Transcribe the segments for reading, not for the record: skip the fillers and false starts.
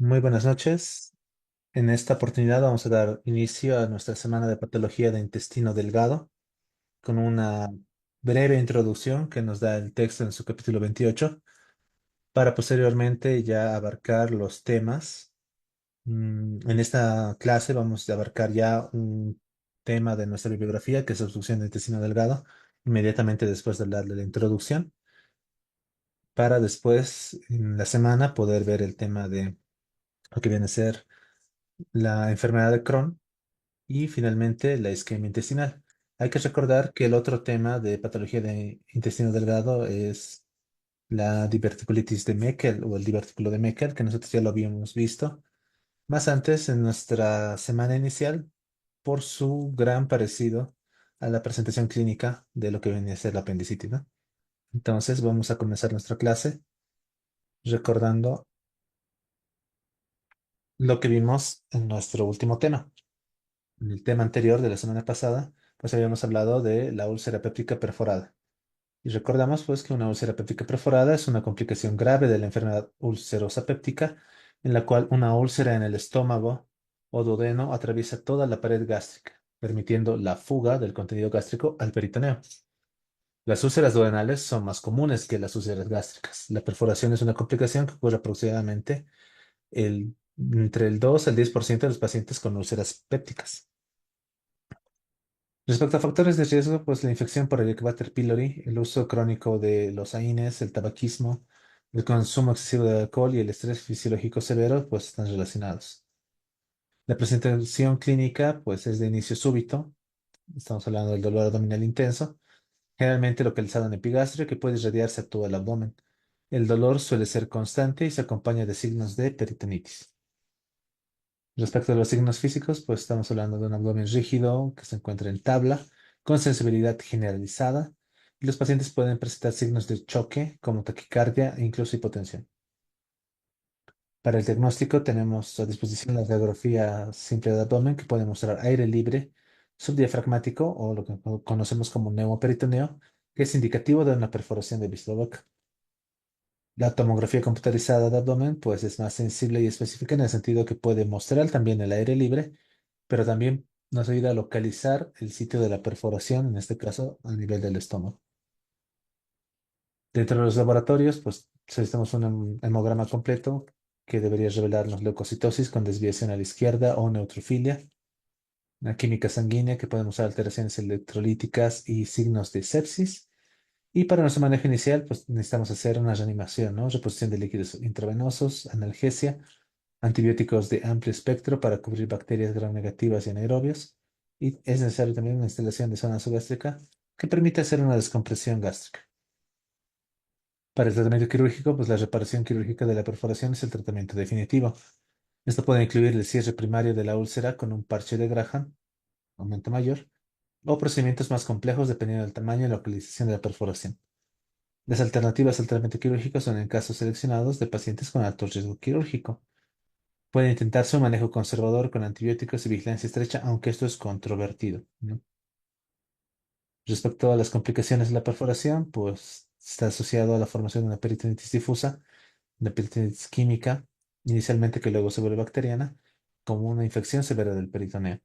Muy buenas noches. En esta oportunidad vamos a dar inicio a nuestra semana de patología de intestino delgado con una breve introducción que nos da el texto en su capítulo 28 para posteriormente ya abarcar los temas. En esta clase vamos a abarcar ya un tema de nuestra bibliografía que es obstrucción de intestino delgado inmediatamente después de hablar de la introducción para después en la semana poder ver el tema de lo que viene a ser la enfermedad de Crohn y finalmente la isquemia intestinal. Hay que recordar que el otro tema de patología de intestino delgado es la diverticulitis de Meckel o el divertículo de Meckel, que nosotros ya lo habíamos visto más antes en nuestra semana inicial por su gran parecido a la presentación clínica de lo que venía a ser la apendicitis, ¿no? Entonces vamos a comenzar nuestra clase recordando lo que vimos en nuestro último tema. En el tema anterior de la semana pasada, pues habíamos hablado de la úlcera péptica perforada. Y recordamos pues que una úlcera péptica perforada es una complicación grave de la enfermedad ulcerosa péptica, en la cual una úlcera en el estómago o duodeno atraviesa toda la pared gástrica, permitiendo la fuga del contenido gástrico al peritoneo. Las úlceras duodenales son más comunes que las úlceras gástricas. La perforación es una complicación que ocurre aproximadamente entre el 2 al 10% de los pacientes con úlceras pépticas. Respecto a factores de riesgo, pues la infección por Helicobacter pylori, el uso crónico de los AINES, el tabaquismo, el consumo excesivo de alcohol y el estrés fisiológico severo, pues están relacionados. La presentación clínica, pues es de inicio súbito, estamos hablando del dolor abdominal intenso, generalmente localizado en epigastrio que puede irradiarse a todo el abdomen. El dolor suele ser constante y se acompaña de signos de peritonitis. Respecto a los signos físicos, pues estamos hablando de un abdomen rígido que se encuentra en tabla, con sensibilidad generalizada, y los pacientes pueden presentar signos de choque como taquicardia e incluso hipotensión. Para el diagnóstico tenemos a disposición la radiografía simple de abdomen que puede mostrar aire libre subdiafragmático o lo que conocemos como neumoperitoneo, que es indicativo de una perforación de boca. La tomografía computarizada de abdomen pues es más sensible y específica en el sentido que puede mostrar también el aire libre, pero también nos ayuda a localizar el sitio de la perforación, en este caso a nivel del estómago. Dentro de los laboratorios, pues solicitamos un hemograma completo que debería revelarnos leucocitosis con desviación a la izquierda o neutrofilia, una química sanguínea que podemos usar alteraciones electrolíticas y signos de sepsis. Y para nuestro manejo inicial, pues necesitamos hacer una reanimación, ¿no? Reposición de líquidos intravenosos, analgesia, antibióticos de amplio espectro para cubrir bacterias gram negativas y anaerobias. Y es necesario también una instalación de zona gástrica que permite hacer una descompresión gástrica. Para el tratamiento quirúrgico, pues la reparación quirúrgica de la perforación es el tratamiento definitivo. Esto puede incluir el cierre primario de la úlcera con un parche de Graham, aumento mayor, o procedimientos más complejos dependiendo del tamaño y localización de la perforación. Las alternativas al tratamiento quirúrgico son en casos seleccionados de pacientes con alto riesgo quirúrgico. Puede intentarse un manejo conservador con antibióticos y vigilancia estrecha, aunque esto es controvertido, ¿no? Respecto a las complicaciones de la perforación, pues está asociado a la formación de una peritonitis difusa, una peritonitis química, inicialmente que luego se vuelve bacteriana, como una infección severa del peritoneo.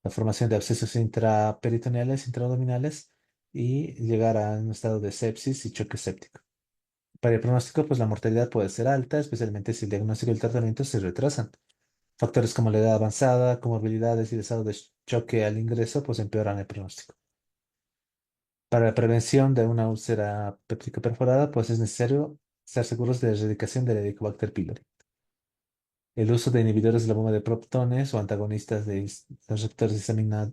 La formación de abscesos intraperitoneales, intraabdominales y llegar a un estado de sepsis y choque séptico. Para el pronóstico, pues la mortalidad puede ser alta, especialmente si el diagnóstico y el tratamiento se retrasan. Factores como la edad avanzada, comorbilidades y el estado de choque al ingreso, pues empeoran el pronóstico. Para la prevención de una úlcera péptica perforada, pues es necesario estar seguros de la erradicación del Helicobacter pylori. El uso de inhibidores de la bomba de protones o antagonistas de los receptores de histamina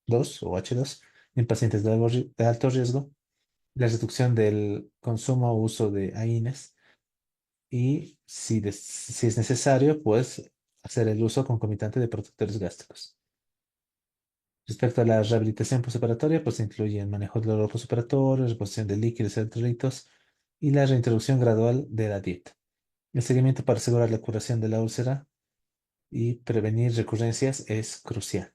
2 o H2 en pacientes de alto riesgo. La reducción del consumo o uso de AINES y si es necesario, pues hacer el uso concomitante de protectores gástricos. Respecto a la rehabilitación postoperatoria, pues incluye el manejo del dolor postoperatorio, reposición de líquidos y electrolitos y la reintroducción gradual de la dieta. El seguimiento para asegurar la curación de la úlcera y prevenir recurrencias es crucial.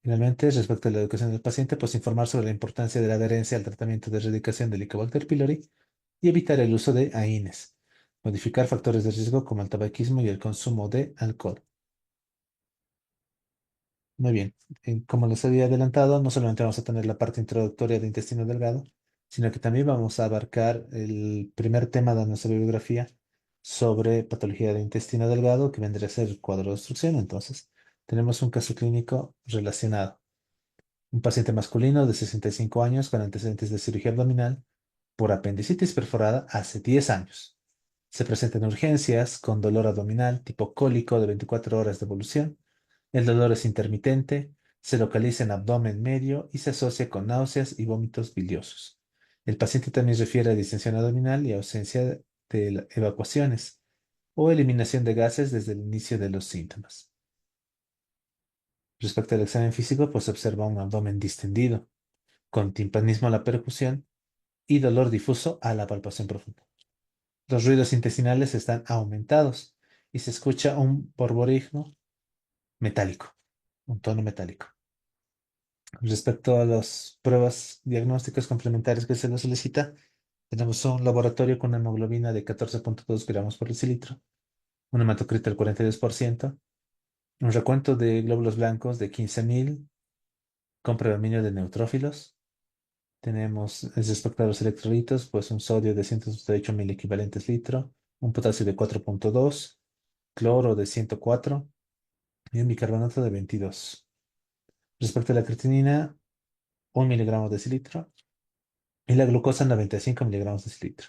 Finalmente, respecto a la educación del paciente, pues informar sobre la importancia de la adherencia al tratamiento de erradicación del Helicobacter pylori y evitar el uso de AINES. Modificar factores de riesgo como el tabaquismo y el consumo de alcohol. Muy bien. Como les había adelantado, no solamente vamos a tener la parte introductoria de intestino delgado, sino que también vamos a abarcar el primer tema de nuestra bibliografía sobre patología de intestino delgado, que vendría a ser el cuadro de obstrucción. Entonces, tenemos un caso clínico relacionado. Un paciente masculino de 65 años con antecedentes de cirugía abdominal por apendicitis perforada hace 10 años. Se presenta en urgencias con dolor abdominal tipo cólico de 24 horas de evolución. El dolor es intermitente, se localiza en abdomen medio y se asocia con náuseas y vómitos biliosos. El paciente también refiere a distensión abdominal y ausencia de evacuaciones o eliminación de gases desde el inicio de los síntomas. Respecto al examen físico, pues se observa un abdomen distendido, con timpanismo a la percusión y dolor difuso a la palpación profunda. Los ruidos intestinales están aumentados y se escucha un borborismo metálico, un tono metálico. Respecto a las pruebas diagnósticas complementarias que se nos solicita, tenemos un laboratorio con una hemoglobina de 14,2 gramos por decilitro, un hematocrito del 42%, un recuento de glóbulos blancos de 15.000 con predominio de neutrófilos. Tenemos, respecto a los electrolitos, pues un sodio de 168.000 equivalentes litro, un potasio de 4,2, cloro de 104 y un bicarbonato de 22. Respecto a la creatinina, 1 miligramo de decilitro y la glucosa 95 miligramos de decilitro.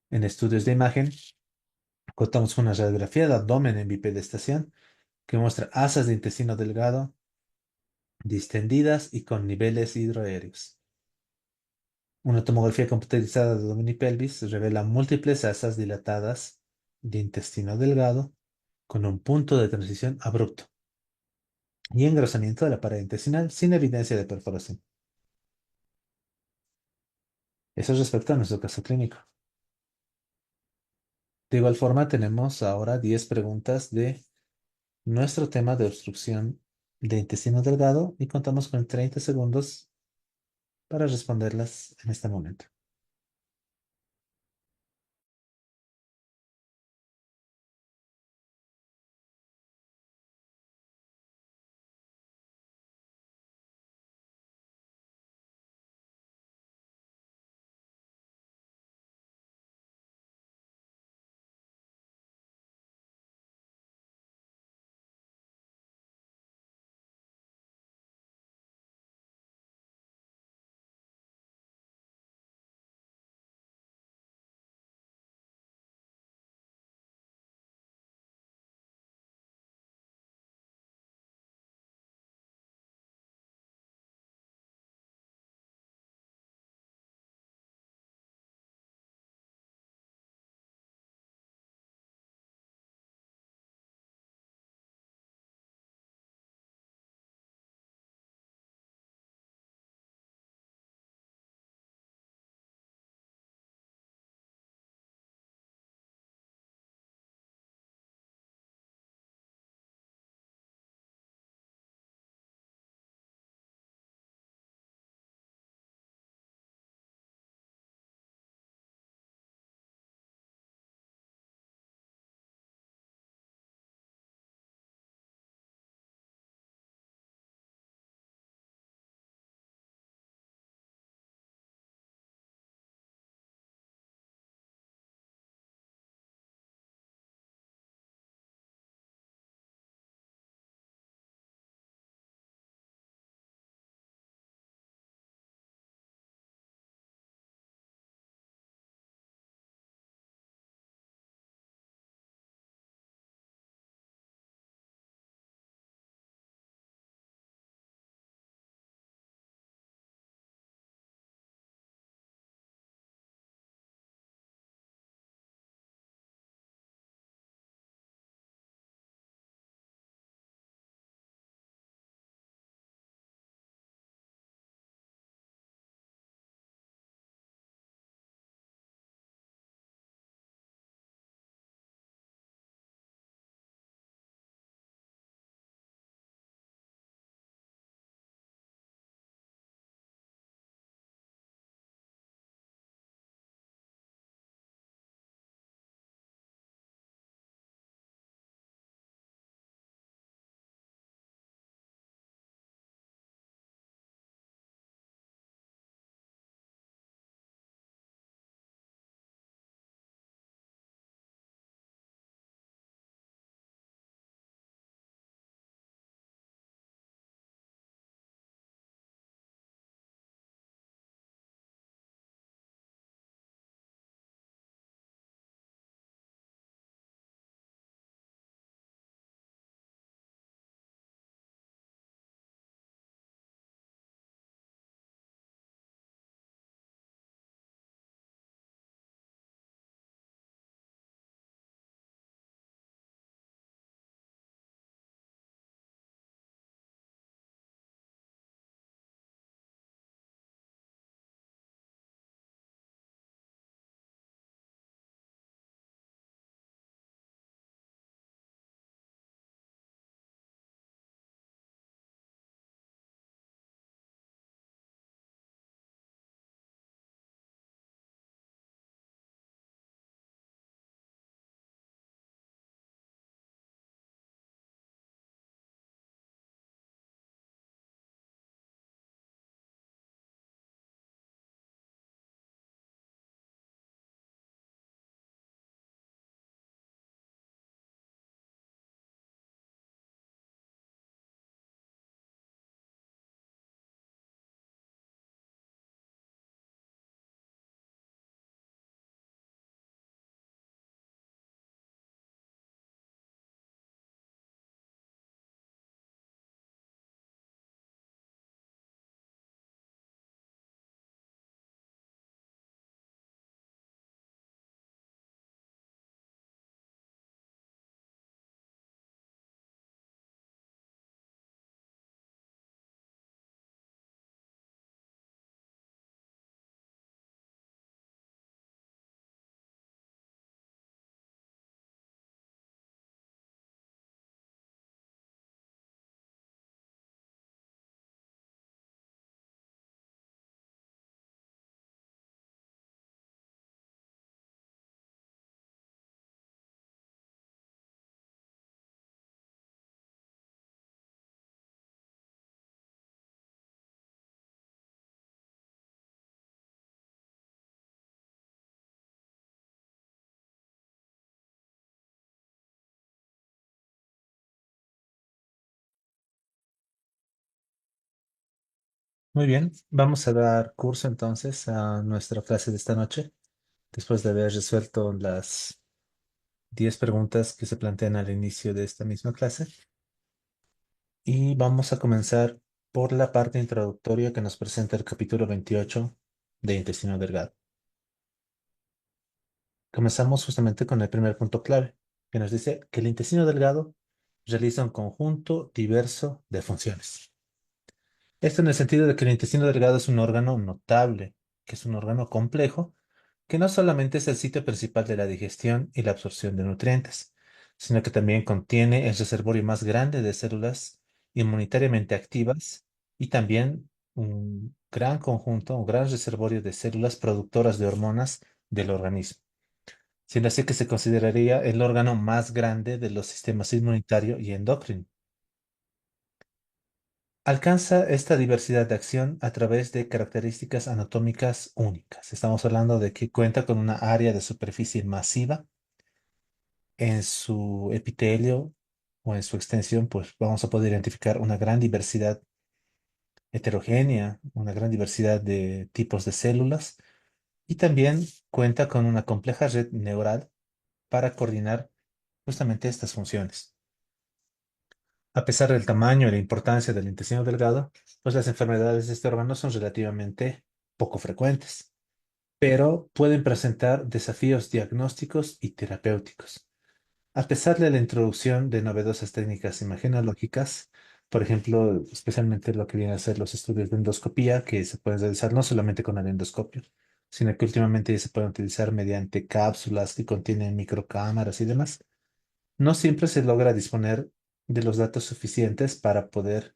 En estudios de imagen, contamos con una radiografía de abdomen en bipedestación que muestra asas de intestino delgado distendidas y con niveles hidroaéreos. Una tomografía computarizada de abdomen y pelvis revela múltiples asas dilatadas de intestino delgado con un punto de transición abrupto y engrosamiento de la pared intestinal sin evidencia de perforación. Eso es respecto a nuestro caso clínico. De igual forma, tenemos ahora 10 preguntas de nuestro tema de obstrucción de intestino delgado y contamos con 30 segundos para responderlas en este momento. Muy bien, vamos a dar curso entonces a nuestra clase de esta noche, después de haber resuelto las 10 preguntas que se plantean al inicio de esta misma clase. Y vamos a comenzar por la parte introductoria que nos presenta el capítulo 28 de intestino delgado. Comenzamos justamente con el primer punto clave, que nos dice que el intestino delgado realiza un conjunto diverso de funciones. Esto en el sentido de que el intestino delgado es un órgano notable, que es un órgano complejo, que no solamente es el sitio principal de la digestión y la absorción de nutrientes, sino que también contiene el reservorio más grande de células inmunitariamente activas y también un gran conjunto, un gran reservorio de células productoras de hormonas del organismo, siendo así que se consideraría el órgano más grande de los sistemas inmunitario y endocrino. Alcanza esta diversidad de acción a través de características anatómicas únicas. Estamos hablando de que cuenta con una área de superficie masiva en su epitelio o en su extensión, pues vamos a poder identificar una gran diversidad heterogénea, una gran diversidad de tipos de células y también cuenta con una compleja red neural para coordinar justamente estas funciones. A pesar del tamaño y la importancia del intestino delgado, pues las enfermedades de este órgano son relativamente poco frecuentes, pero pueden presentar desafíos diagnósticos y terapéuticos. A pesar de la introducción de novedosas técnicas imagenológicas, por ejemplo, especialmente lo que viene a ser los estudios de endoscopía, que se pueden realizar no solamente con el endoscopio, sino que últimamente ya se pueden utilizar mediante cápsulas que contienen microcámaras y demás, no siempre se logra disponer de los datos suficientes para poder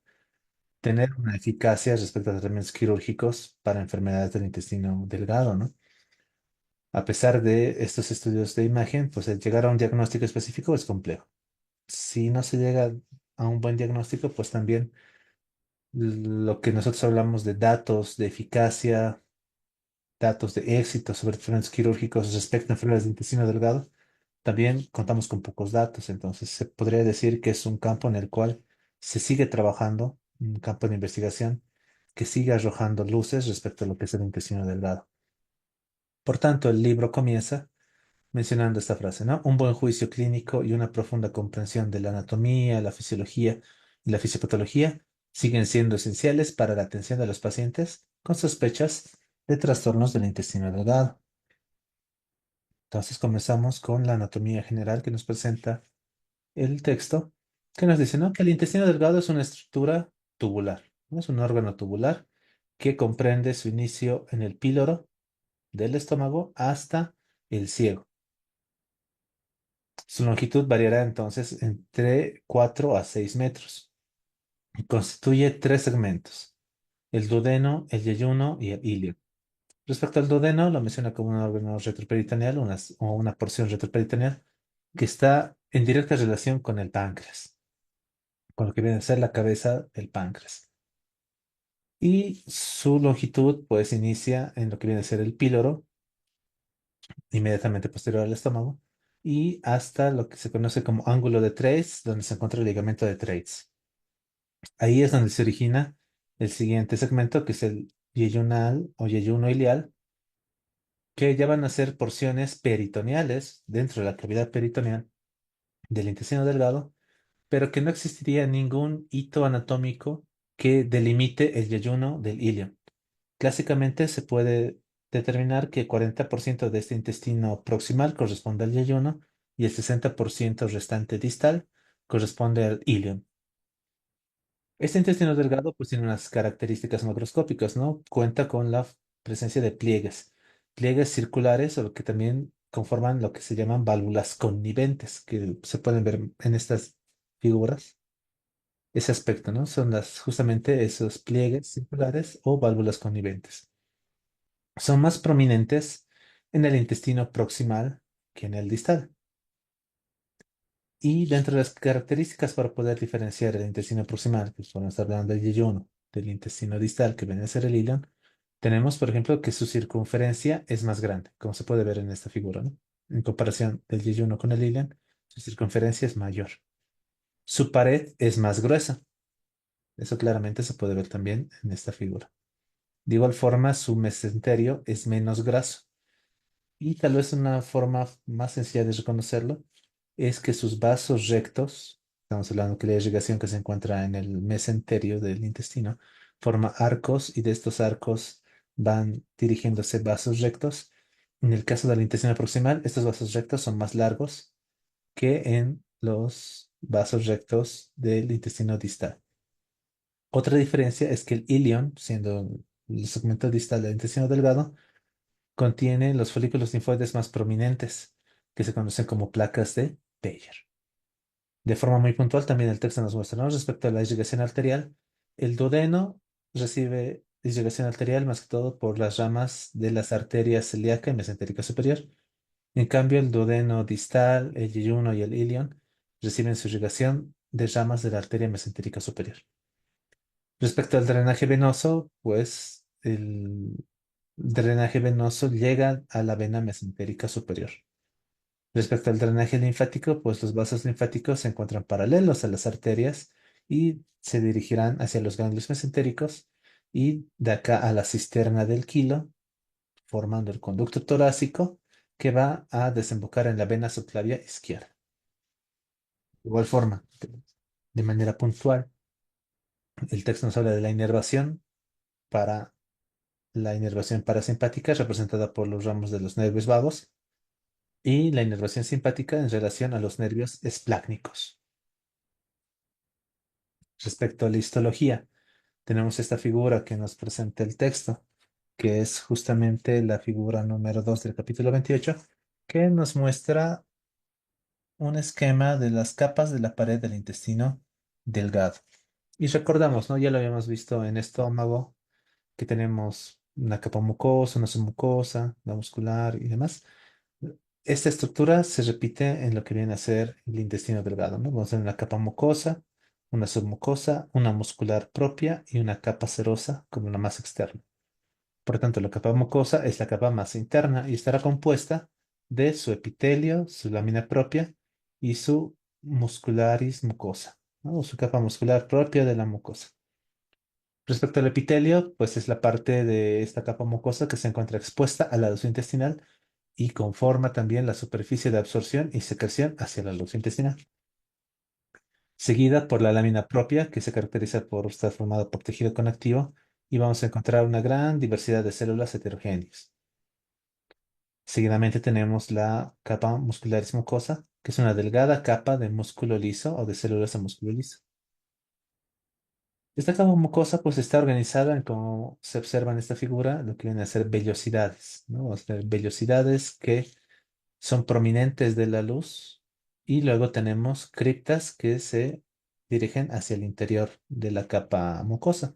tener una eficacia respecto a tratamientos quirúrgicos para enfermedades del intestino delgado, ¿no? A pesar de estos estudios de imagen, pues el llegar a un diagnóstico específico es complejo. Si no se llega a un buen diagnóstico, pues también lo que nosotros hablamos de datos de eficacia, datos de éxito sobre tratamientos quirúrgicos respecto a enfermedades de intestino delgado, también contamos con pocos datos. Entonces, se podría decir que es un campo en el cual se sigue trabajando, un campo de investigación que sigue arrojando luces respecto a lo que es el intestino delgado. Por tanto, el libro comienza mencionando esta frase, ¿no? Un buen juicio clínico y una profunda comprensión de la anatomía, la fisiología y la fisiopatología siguen siendo esenciales para la atención de los pacientes con sospechas de trastornos del intestino delgado. Entonces comenzamos con la anatomía general que nos presenta el texto, que nos dice, ¿no? Que el intestino delgado es una estructura tubular, ¿no? Es un órgano tubular que comprende su inicio en el píloro del estómago hasta el ciego. Su longitud variará entonces entre 4 a 6 metros. Y constituye tres segmentos, el duodeno, el yeyuno y el ilio. Respecto al duodeno, lo menciona como un órgano retroperitoneal, o una porción retroperitoneal, que está en directa relación con el páncreas, con lo que viene a ser la cabeza del páncreas. Y su longitud, pues, inicia en lo que viene a ser el píloro, inmediatamente posterior al estómago, y hasta lo que se conoce como ángulo de Treitz, donde se encuentra el ligamento de Treitz. Ahí es donde se origina el siguiente segmento, que es el yeyunal o yeyuno ilial, que ya van a ser porciones peritoneales dentro de la cavidad peritoneal del intestino delgado, pero que no existiría ningún hito anatómico que delimite el yeyuno del ilio. Clásicamente se puede determinar que 40% de este intestino proximal corresponde al yeyuno y el 60% restante distal corresponde al ilion. Este intestino delgado pues tiene unas características macroscópicas, ¿no? Cuenta con la presencia de pliegues circulares o que también conforman lo que se llaman válvulas conniventes, que se pueden ver en estas figuras. Ese aspecto, ¿no? Son justamente esos pliegues circulares o válvulas conniventes. Son más prominentes en el intestino proximal que en el distal. Y dentro de las características para poder diferenciar el intestino proximal, que podemos estar hablando del yeyuno, del intestino distal, que viene a ser el ilion, tenemos, por ejemplo, que su circunferencia es más grande, como se puede ver en esta figura, ¿no? En comparación del yeyuno con el ilion, su circunferencia es mayor. Su pared es más gruesa. Eso claramente se puede ver también en esta figura. De igual forma, su mesenterio es menos graso. Y tal vez una forma más sencilla de reconocerlo es que sus vasos rectos, estamos hablando que la irrigación que se encuentra en el mesenterio del intestino, forma arcos y de estos arcos van dirigiéndose vasos rectos. En el caso del intestino proximal, estos vasos rectos son más largos que en los vasos rectos del intestino distal. Otra diferencia es que el ilion, siendo el segmento distal del intestino delgado, contiene los folículos linfoides más prominentes, que se conocen como placas de Bayer. De forma muy puntual, también el texto nos muestra, ¿no? Respecto a la irrigación arterial, el duodeno recibe irrigación arterial más que todo por las ramas de las arterias celíaca y mesentérica superior. En cambio, el duodeno distal, el yeyuno y el ilion reciben su irrigación de ramas de la arteria mesentérica superior. Respecto al drenaje venoso, pues el drenaje venoso llega a la vena mesentérica superior. Respecto al drenaje linfático, pues los vasos linfáticos se encuentran paralelos a las arterias y se dirigirán hacia los ganglios mesentéricos y de acá a la cisterna del quilo, formando el conducto torácico que va a desembocar en la vena subclavia izquierda. De igual forma, de manera puntual, el texto nos habla de la inervación para la inervación parasimpática representada por los ramos de los nervios vagos y la inervación simpática en relación a los nervios esplácnicos. Respecto a la histología, tenemos esta figura que nos presenta el texto, que es justamente la figura número 2 del capítulo 28, que nos muestra un esquema de las capas de la pared del intestino delgado. Y recordamos, ¿no? Ya lo habíamos visto en estómago, que tenemos una capa mucosa, una submucosa, la muscular y demás. Esta estructura se repite en lo que viene a ser el intestino delgado, ¿no? Vamos a tener una capa mucosa, una submucosa, una muscular propia y una capa serosa como la más externa. Por tanto, la capa mucosa es la capa más interna y estará compuesta de su epitelio, su lámina propia y su muscularis mucosa, ¿no? O su capa muscular propia de la mucosa. Respecto al epitelio, pues es la parte de esta capa mucosa que se encuentra expuesta al lado intestinal y conforma también la superficie de absorción y secreción hacia la luz intestinal, seguida por la lámina propia, que se caracteriza por estar formada por tejido conectivo, y vamos a encontrar una gran diversidad de células heterogéneas. Seguidamente tenemos la capa muscularis mucosa, que es una delgada capa de músculo liso o de células de músculo liso. Esta capa mucosa pues está organizada en como se observa en esta figura, lo que vienen a ser vellosidades, ¿no? O sea, vellosidades que son prominentes de la luz y luego tenemos criptas que se dirigen hacia el interior de la capa mucosa.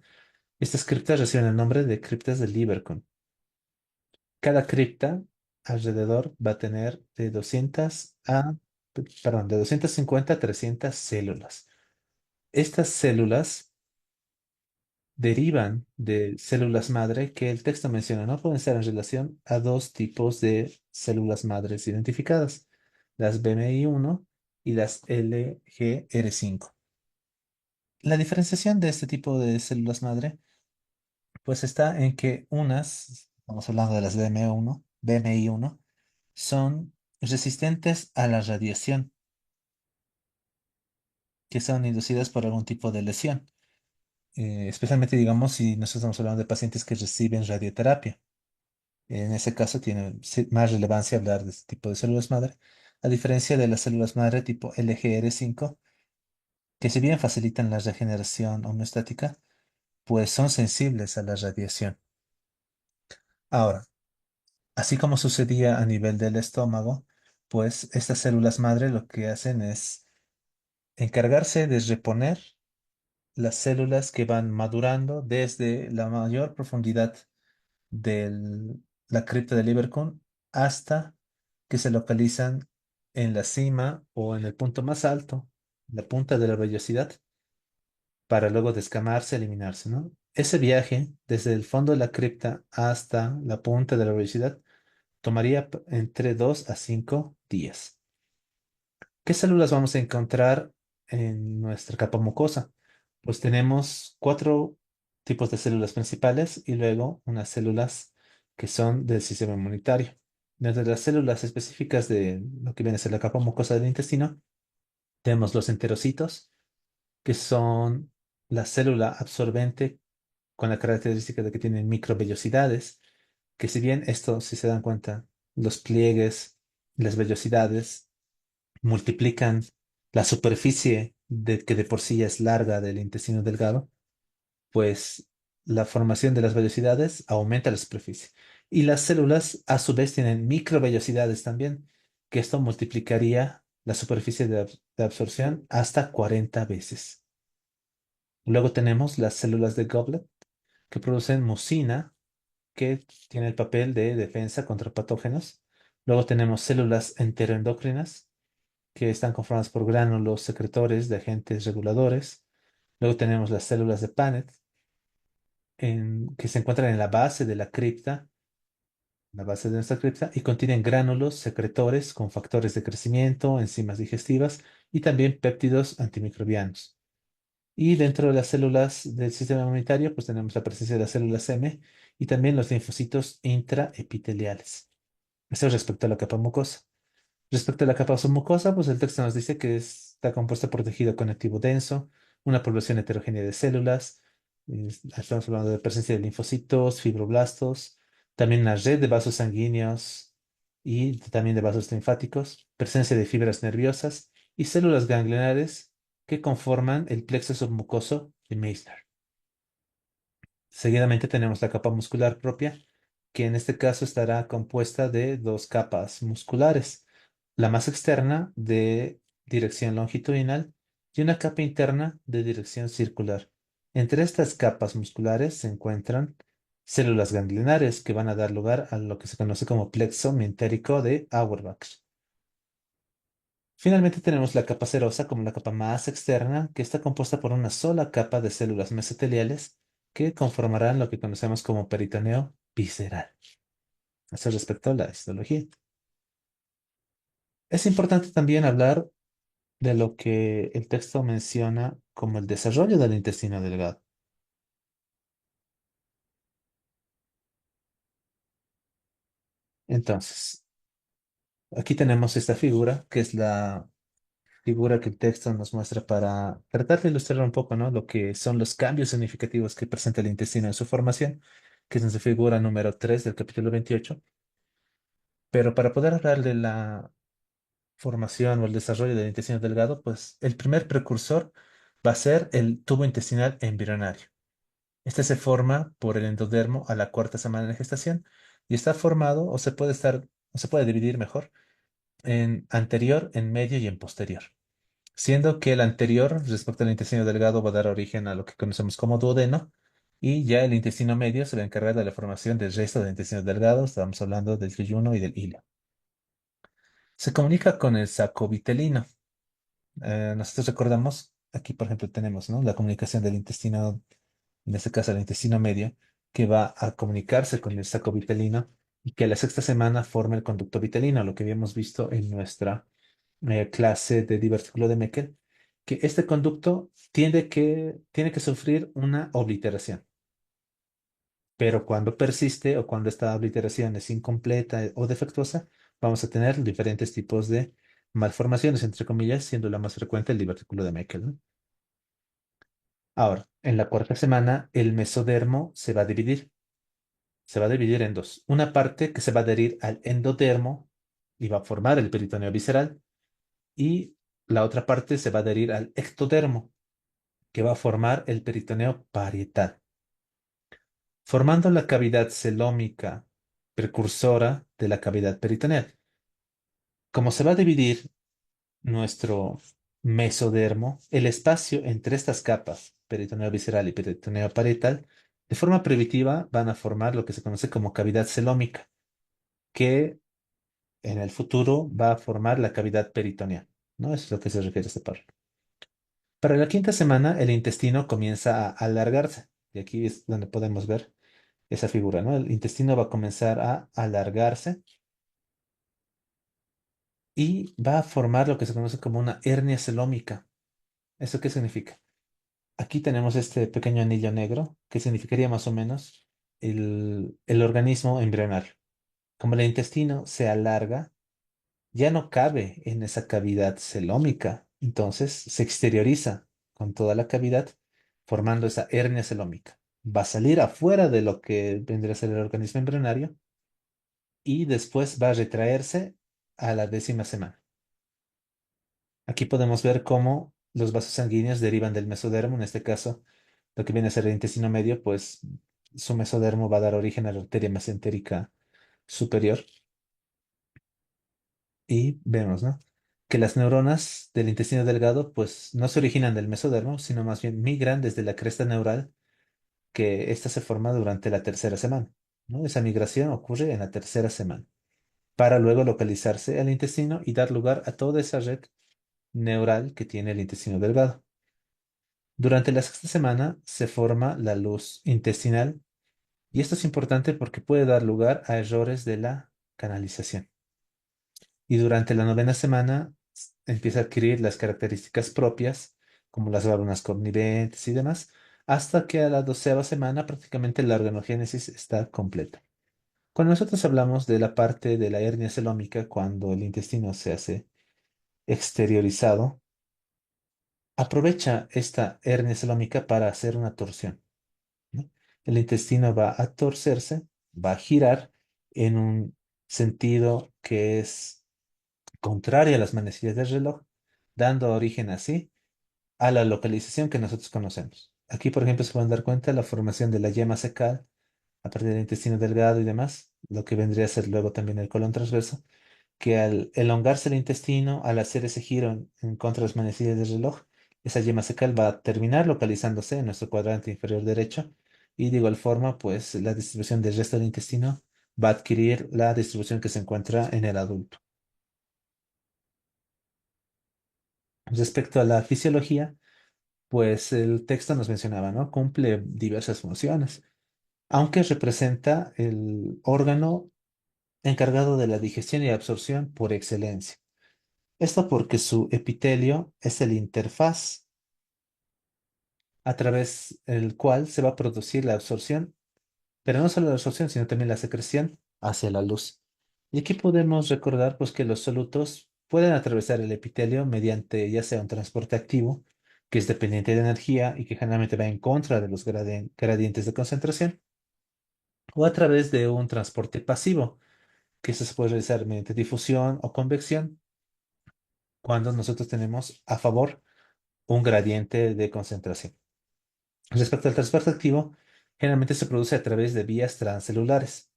Estas criptas reciben el nombre de criptas de Lieberkühn. Cada cripta alrededor va a tener de 200 perdón, de 250 a 300 células. Estas células derivan de células madre que el texto menciona, no pueden ser en relación a dos tipos de células madres identificadas, las BMI1 y las LGR5. La diferenciación de este tipo de células madre, pues está en que unas, estamos hablando de las BMI1, son resistentes a la radiación, que son inducidas por algún tipo de lesión, especialmente digamos si nosotros estamos hablando de pacientes que reciben radioterapia. En ese caso tiene más relevancia hablar de este tipo de células madre, a diferencia de las células madre tipo LGR5, que si bien facilitan la regeneración homeostática, pues son sensibles a la radiación. Ahora, así como sucedía a nivel del estómago, pues estas células madre lo que hacen es encargarse de reponer las células que van madurando desde la mayor profundidad de la cripta de Lieberkühn hasta que se localizan en la cima o en el punto más alto, la punta de la vellosidad, para luego descamarse, eliminarse, ¿no? Ese viaje desde el fondo de la cripta hasta la punta de la vellosidad tomaría entre 2 a 5 días. ¿Qué células vamos a encontrar en nuestra capa mucosa? Pues tenemos cuatro tipos de células principales y luego unas células que son del sistema inmunitario. Dentro de las células específicas de lo que viene a ser la capa mucosa del intestino, tenemos los enterocitos, que son la célula absorbente con la característica de que tienen microvellosidades, que si bien esto, si se dan cuenta, los pliegues, las vellosidades multiplican la superficie que de por sí ya es larga del intestino delgado, pues la formación de las vellosidades aumenta la superficie. Y las células a su vez tienen microvellosidades también, que esto multiplicaría la superficie de absorción hasta 40 veces. Luego tenemos las células de Goblet, que producen mucina, que tiene el papel de defensa contra patógenos. Luego tenemos células enteroendocrinas, que están conformadas por gránulos secretores de agentes reguladores. Luego tenemos las células de Paneth, que se encuentran en la base de la cripta, la base de nuestra cripta, y contienen gránulos secretores con factores de crecimiento, enzimas digestivas y también péptidos antimicrobianos. Y dentro de las células del sistema inmunitario, pues tenemos la presencia de las células M y también los linfocitos intraepiteliales. Eso respecto a la capa mucosa. Respecto a la capa submucosa, pues el texto nos dice que está compuesta por tejido conectivo denso, una población heterogénea de células, estamos hablando de presencia de linfocitos, fibroblastos, también una red de vasos sanguíneos y también de vasos linfáticos, presencia de fibras nerviosas y células ganglionares que conforman el plexo submucoso de Meissner. Seguidamente tenemos la capa muscular propia, que en este caso estará compuesta de dos capas musculares, la más externa de dirección longitudinal y una capa interna de dirección circular. Entre estas capas musculares se encuentran células ganglionares que van a dar lugar a lo que se conoce como plexo mentérico de Auerbach. Finalmente tenemos la capa serosa como la capa más externa, que está compuesta por una sola capa de células mesoteliales que conformarán lo que conocemos como peritoneo visceral. Eso respecto a la histología. Es importante también hablar de lo que el texto menciona como el desarrollo del intestino delgado. Entonces, aquí tenemos esta figura, que es la figura que el texto nos muestra para tratar de ilustrar un poco, ¿no? Lo que son los cambios significativos que presenta el intestino en su formación, que es en su figura número 3 del capítulo 28. Pero para poder hablar de la formación o el desarrollo del intestino delgado, pues el primer precursor va a ser el tubo intestinal embrionario. Este se forma por el endodermo a la cuarta semana de gestación y está formado o se puede dividir mejor, en anterior, en medio y en posterior. Siendo que el anterior, respecto al intestino delgado, va a dar origen a lo que conocemos como duodeno, y ya el intestino medio se va a encargar de la formación del resto del intestino delgado. Estamos hablando del yuyuno y del hilo. Se comunica con el saco vitelino. Nosotros recordamos, aquí por ejemplo tenemos, ¿no?, la comunicación del intestino, en este caso el intestino medio, que va a comunicarse con el saco vitelino y que a la sexta semana forma el conducto vitelino, lo que habíamos visto en nuestra clase de divertículo de Meckel, que este conducto tiene que sufrir una obliteración, pero cuando persiste o cuando esta obliteración es incompleta o defectuosa, vamos a tener diferentes tipos de malformaciones, entre comillas, siendo la más frecuente el divertículo de Meckel, ¿no? Ahora, en la cuarta semana, el mesodermo se va a dividir. Se va a dividir en dos. Una parte que se va a adherir al endodermo y va a formar el peritoneo visceral, y la otra parte se va a adherir al ectodermo, que va a formar el peritoneo parietal, formando la cavidad celómica precursora de la cavidad peritoneal. Como se va a dividir nuestro mesodermo, el espacio entre estas capas, peritoneo visceral y peritoneo parietal, de forma primitiva van a formar lo que se conoce como cavidad celómica, que en el futuro va a formar la cavidad peritoneal, ¿no? Eso es lo que se refiere a este párrafo. Para la quinta semana, el intestino comienza a alargarse. Y aquí es donde podemos ver esa figura, ¿no? El intestino va a comenzar a alargarse y va a formar lo que se conoce como una hernia celómica. ¿Eso qué significa? Aquí tenemos este pequeño anillo negro que significaría más o menos el organismo embrionario. Como el intestino se alarga, ya no cabe en esa cavidad celómica, entonces se exterioriza con toda la cavidad, formando esa hernia celómica. Va a salir afuera de lo que vendría a ser el organismo embrionario y después va a retraerse a la 10ª semana. Aquí podemos ver cómo los vasos sanguíneos derivan del mesodermo, en este caso, lo que viene a ser el intestino medio, pues su mesodermo va a dar origen a la arteria mesentérica superior. Y vemos, ¿no? Que las neuronas del intestino delgado, pues no se originan del mesodermo, sino más bien migran desde la cresta neural, que ésta se forma durante la 3ª semana, ¿no? Esa migración ocurre en la 3ª semana, para luego localizarse al intestino y dar lugar a toda esa red neural que tiene el intestino delgado. Durante la 6ª semana se forma la luz intestinal y esto es importante porque puede dar lugar a errores de la canalización. Y durante la 9ª semana empieza a adquirir las características propias, como las válvulas conniventes y demás, hasta que a la 12ª semana prácticamente la organogénesis está completa. Cuando nosotros hablamos de la parte de la hernia celómica, cuando el intestino se hace exteriorizado, aprovecha esta hernia celómica para hacer una torsión, ¿no? El intestino va a torcerse, va a girar en un sentido que es contraria a las manecillas del reloj, dando origen así a la localización que nosotros conocemos. Aquí, por ejemplo, se pueden dar cuenta de la formación de la yema cecal a partir del intestino delgado y demás, lo que vendría a ser luego también el colon transverso, que al elongarse el intestino, al hacer ese giro en contra de las manecillas del reloj, esa yema cecal va a terminar localizándose en nuestro cuadrante inferior derecho y de igual forma, pues la distribución del resto del intestino va a adquirir la distribución que se encuentra en el adulto. Respecto a la fisiología, pues el texto nos mencionaba, ¿no? Cumple diversas funciones, aunque representa el órgano encargado de la digestión y absorción por excelencia. Esto porque su epitelio es el interfaz a través del cual se va a producir la absorción, pero no solo la absorción, sino también la secreción hacia la luz. Y aquí podemos recordar, pues, que los solutos pueden atravesar el epitelio mediante ya sea un transporte activo, que es dependiente de energía y que generalmente va en contra de los gradientes de concentración, o a través de un transporte pasivo, que eso se puede realizar mediante difusión o convección, cuando nosotros tenemos a favor un gradiente de concentración. Respecto al transporte activo, generalmente se produce a través de vías transcelulares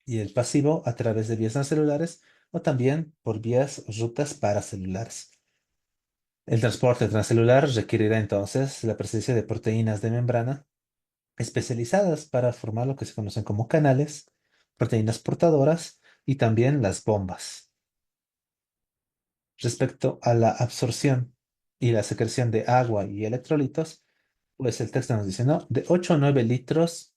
y el pasivo a través de vías transcelulares o también por vías rutas paracelulares. El transporte transcelular requerirá entonces la presencia de proteínas de membrana especializadas para formar lo que se conocen como canales, proteínas portadoras y también las bombas. Respecto a la absorción y la secreción de agua y electrolitos, pues el texto nos dice, ¿no? De 8 a 9 litros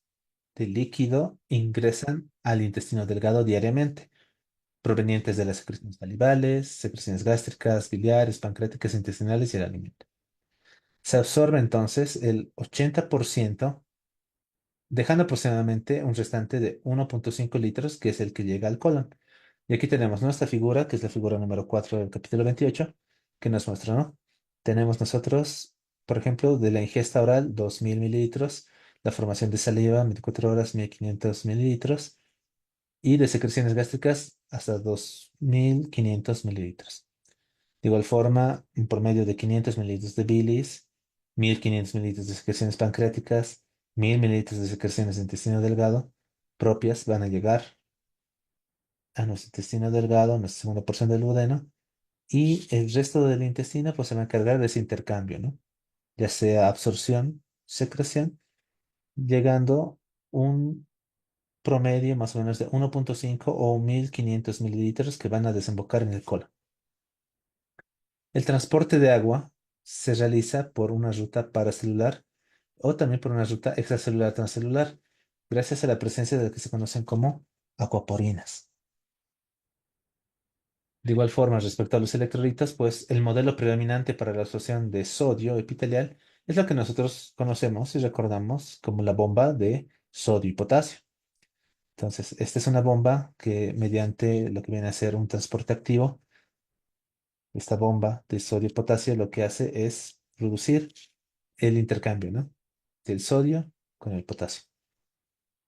de líquido ingresan al intestino delgado diariamente, provenientes de las secreciones salivales, secreciones gástricas, biliares, pancreáticas, intestinales y el alimento. Se absorbe entonces el 80%, dejando aproximadamente un restante de 1,5 litros, que es el que llega al colon. Y aquí tenemos nuestra figura, que es la figura número 4 del capítulo 28, que nos muestra, ¿no? Tenemos nosotros, por ejemplo, de la ingesta oral, 2.000 mililitros, la formación de saliva, 24 horas, 1.500 mililitros, y de secreciones gástricas, hasta 2.500 mililitros. De igual forma, un promedio de 500 mililitros de bilis, 1.500 mililitros de secreciones pancreáticas, 1.000 mililitros de secreciones de intestino delgado propias van a llegar a nuestro intestino delgado, nuestra segunda porción del duodeno, y el resto del intestino pues se va a encargar de ese intercambio, ¿no? Ya sea absorción, secreción, llegando un promedio más o menos de 1,5 o 1.500 mililitros que van a desembocar en el colon. El transporte de agua se realiza por una ruta paracelular o también por una ruta extracelular transcelular, gracias a la presencia de lo que se conocen como acuaporinas. De igual forma, respecto a los electrolitos, pues el modelo predominante para la absorción de sodio epitelial Es lo que nosotros conocemos y recordamos como la bomba de sodio y potasio. Entonces, esta es una bomba que mediante lo que viene a ser un transporte activo, esta bomba de sodio y potasio lo que hace es producir el intercambio, ¿no? Del sodio con el potasio.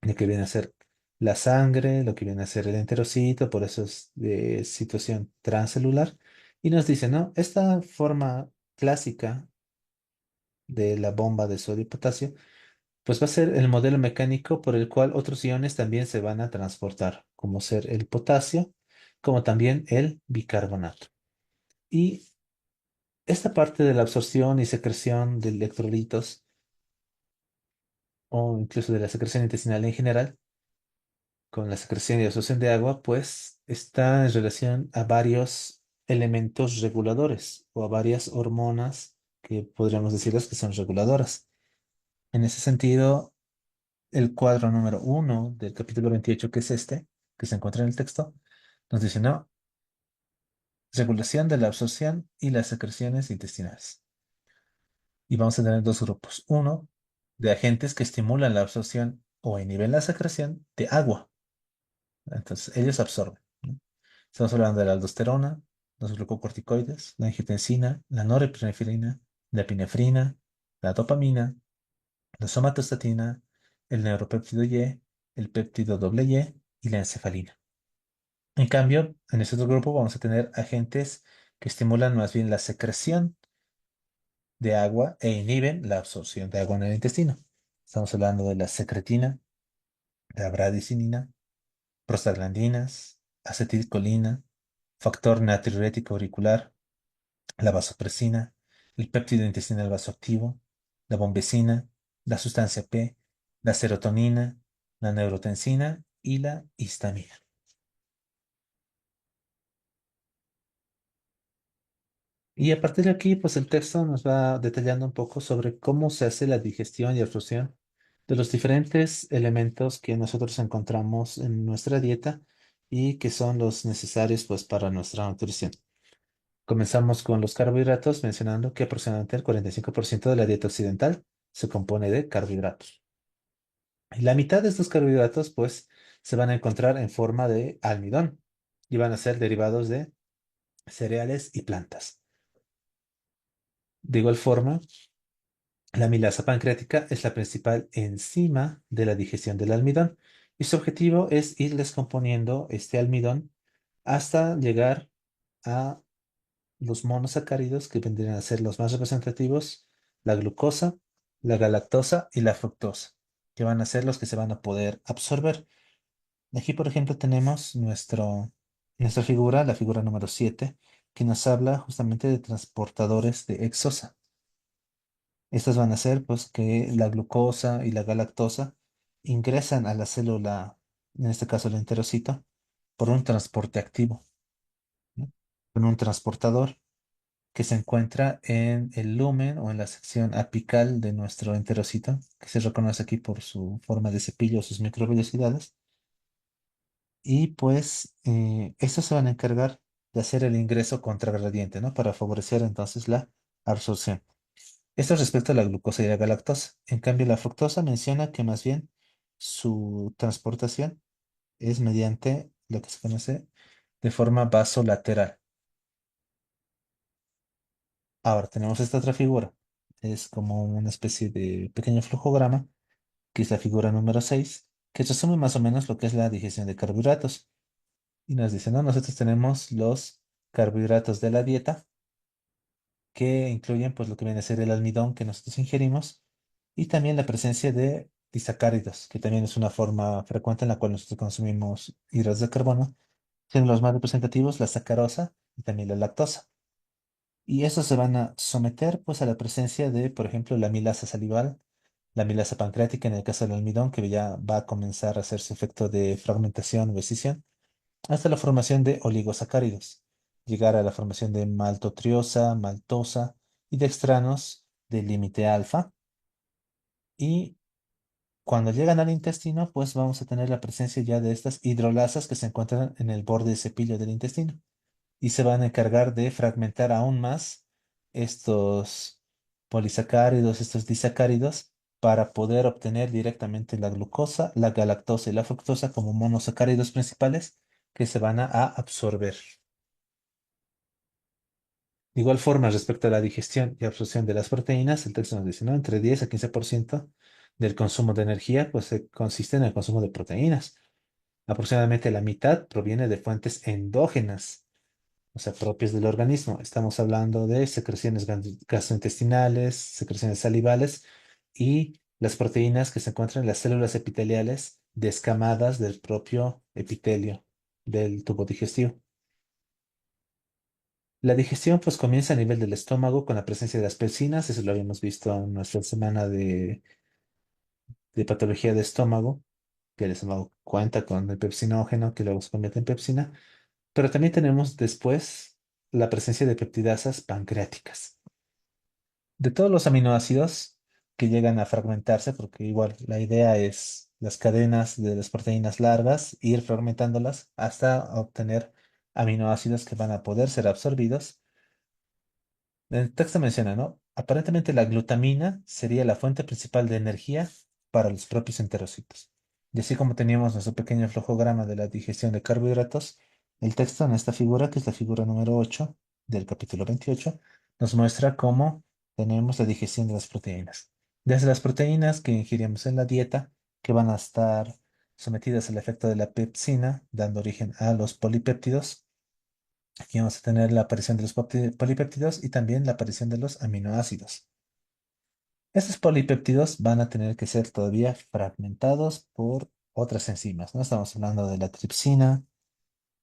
Lo que viene a ser la sangre, lo que viene a ser el enterocito, por eso es de situación transcelular. Y nos dice, ¿no? Esta forma clásica de la bomba de sodio y potasio, pues va a ser el modelo mecánico por el cual otros iones también se van a transportar, como ser el potasio, como también el bicarbonato. Y esta parte de la absorción y secreción de electrolitos, o incluso de la secreción intestinal en general, con la secreción y absorción de agua, pues está en relación a varios elementos reguladores o a varias hormonas que podríamos decirles que son reguladoras. En ese sentido, el cuadro número uno del capítulo 28, que es este, que se encuentra en el texto, nos dice, no, regulación de la absorción y las secreciones intestinales. Y vamos a tener dos grupos. Uno, de agentes que estimulan la absorción o inhiben la secreción de agua. Entonces, ellos absorben, ¿no? Estamos hablando de la aldosterona, los glucocorticoides, la angiotensina, la norepinefrina, la epinefrina, la dopamina, la somatostatina, el neuropéptido Y, el péptido doble Y la encefalina. En cambio, en este otro grupo vamos a tener agentes que estimulan más bien la secreción de agua e inhiben la absorción de agua en el intestino. Estamos hablando de la secretina, la bradicinina, prostaglandinas, acetilcolina, factor natriurético auricular, la vasopresina, el péptido intestinal vasoactivo, la bombecina, la sustancia P, la serotonina, la neurotensina y la histamina. Y a partir de aquí, pues el texto nos va detallando un poco sobre cómo se hace la digestión y absorción de los diferentes elementos que nosotros encontramos en nuestra dieta y que son los necesarios pues para nuestra nutrición. Comenzamos con los carbohidratos, mencionando que aproximadamente el 45% de la dieta occidental se compone de carbohidratos. Y la mitad de estos carbohidratos, pues, se van a encontrar en forma de almidón y van a ser derivados de cereales y plantas. De igual forma, la milasa pancreática es la principal enzima de la digestión del almidón y su objetivo es ir descomponiendo este almidón hasta llegar a los monosacáridos que vendrían a ser los más representativos, la glucosa, la galactosa y la fructosa, que van a ser los que se van a poder absorber. Aquí, por ejemplo, tenemos nuestra figura, la figura número 7, que nos habla justamente de transportadores de exosa. Estas van a ser, pues, que la glucosa y la galactosa ingresan a la célula, en este caso el enterocito, por un transporte activo, ¿no? Con un transportador que se encuentra en el lumen o en la sección apical de nuestro enterocito, que se reconoce aquí por su forma de cepillo o sus microvellosidades. Y pues estos se van a encargar de hacer el ingreso contrarradiente, ¿no? Para favorecer entonces la absorción. Esto respecto a la glucosa y la galactosa. En cambio, la fructosa menciona que más bien su transportación es mediante lo que se conoce de forma vasolateral. Ahora tenemos esta otra figura. Es como una especie de pequeño flujograma, que es la figura número 6, que resume más o menos lo que es la digestión de carbohidratos. Y nos dice, ¿no? Nosotros tenemos los carbohidratos de la dieta, que incluyen pues lo que viene a ser el almidón que nosotros ingerimos, y también la presencia de disacáridos, que también es una forma frecuente en la cual nosotros consumimos hidratos de carbono, siendo los más representativos la sacarosa y también la lactosa. Y estos se van a someter pues a la presencia de, por ejemplo, la milasa salival, la milasa pancreática en el caso del almidón, que ya va a comenzar a hacer su efecto de fragmentación o escisión, hasta la formación de oligosacáridos, llegar a la formación de maltotriosa, maltosa y dextranos de límite alfa. Y cuando llegan al intestino, pues vamos a tener la presencia ya de estas hidrolasas que se encuentran en el borde de cepillo del intestino y se van a encargar de fragmentar aún más estos polisacáridos, estos disacáridos, para poder obtener directamente la glucosa, la galactosa y la fructosa como monosacáridos principales que se van a absorber. De igual forma, respecto a la digestión y absorción de las proteínas, el texto nos dice, ¿no? Entre 10 a 15% del consumo de energía, pues consiste en el consumo de proteínas. Aproximadamente la mitad proviene de fuentes endógenas, o sea, propias del organismo. Estamos hablando de secreciones gastrointestinales, secreciones salivales y las proteínas que se encuentran en las células epiteliales descamadas del propio epitelio del tubo digestivo. La digestión pues comienza a nivel del estómago con la presencia de las pepsinas, eso lo habíamos visto en nuestra semana de patología de estómago, que el estómago cuenta con el pepsinógeno que luego se convierte en pepsina, pero también tenemos después la presencia de peptidasas pancreáticas. De todos los aminoácidos que llegan a fragmentarse, porque igual la idea es las cadenas de las proteínas largas, ir fragmentándolas hasta obtener aminoácidos que van a poder ser absorbidos. El texto menciona, ¿no? Aparentemente la glutamina sería la fuente principal de energía para los propios enterocitos. Y así como teníamos nuestro pequeño flujograma de la digestión de carbohidratos, el texto en esta figura, que es la figura número 8 del capítulo 28, nos muestra cómo tenemos la digestión de las proteínas. Desde las proteínas que ingerimos en la dieta, que van a estar sometidas al efecto de la pepsina, dando origen a los polipéptidos. Aquí vamos a tener la aparición de los polipéptidos y también la aparición de los aminoácidos. Estos polipéptidos van a tener que ser todavía fragmentados por otras enzimas, ¿no? Estamos hablando de la tripsina,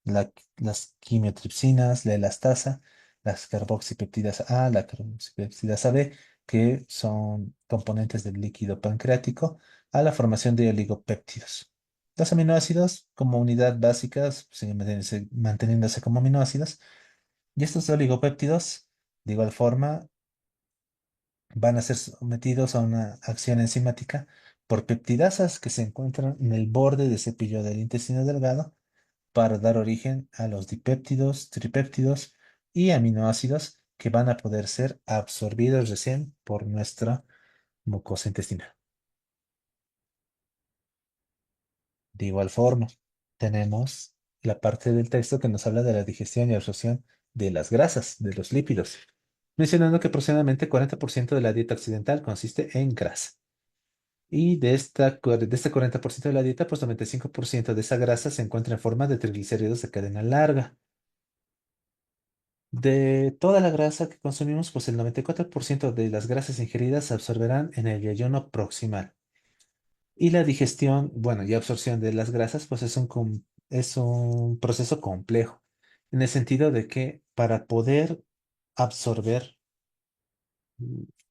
las quimiotripsinas, la elastasa, las carboxipeptidas A, la carboxipeptidas AB, que son componentes del líquido pancreático, a la formación de oligopéptidos. Los aminoácidos, como unidad básica, siguen manteniéndose como aminoácidos, y estos oligopéptidos, de igual forma, van a ser sometidos a una acción enzimática por peptidasas que se encuentran en el borde del cepillo del intestino delgado para dar origen a los dipéptidos, tripéptidos y aminoácidos que van a poder ser absorbidos recién por nuestra mucosa intestinal. De igual forma, tenemos la parte del texto que nos habla de la digestión y absorción de las grasas, de los lípidos, mencionando que aproximadamente 40% de la dieta occidental consiste en grasa. Y de este 40% de la dieta, pues 95% de esa grasa se encuentra en forma de triglicéridos de cadena larga. De toda la grasa que consumimos, pues el 94% de las grasas ingeridas se absorberán en el ayuno proximal. Y la digestión, bueno, y absorción de las grasas, pues es un proceso complejo, en el sentido de que para poder absorber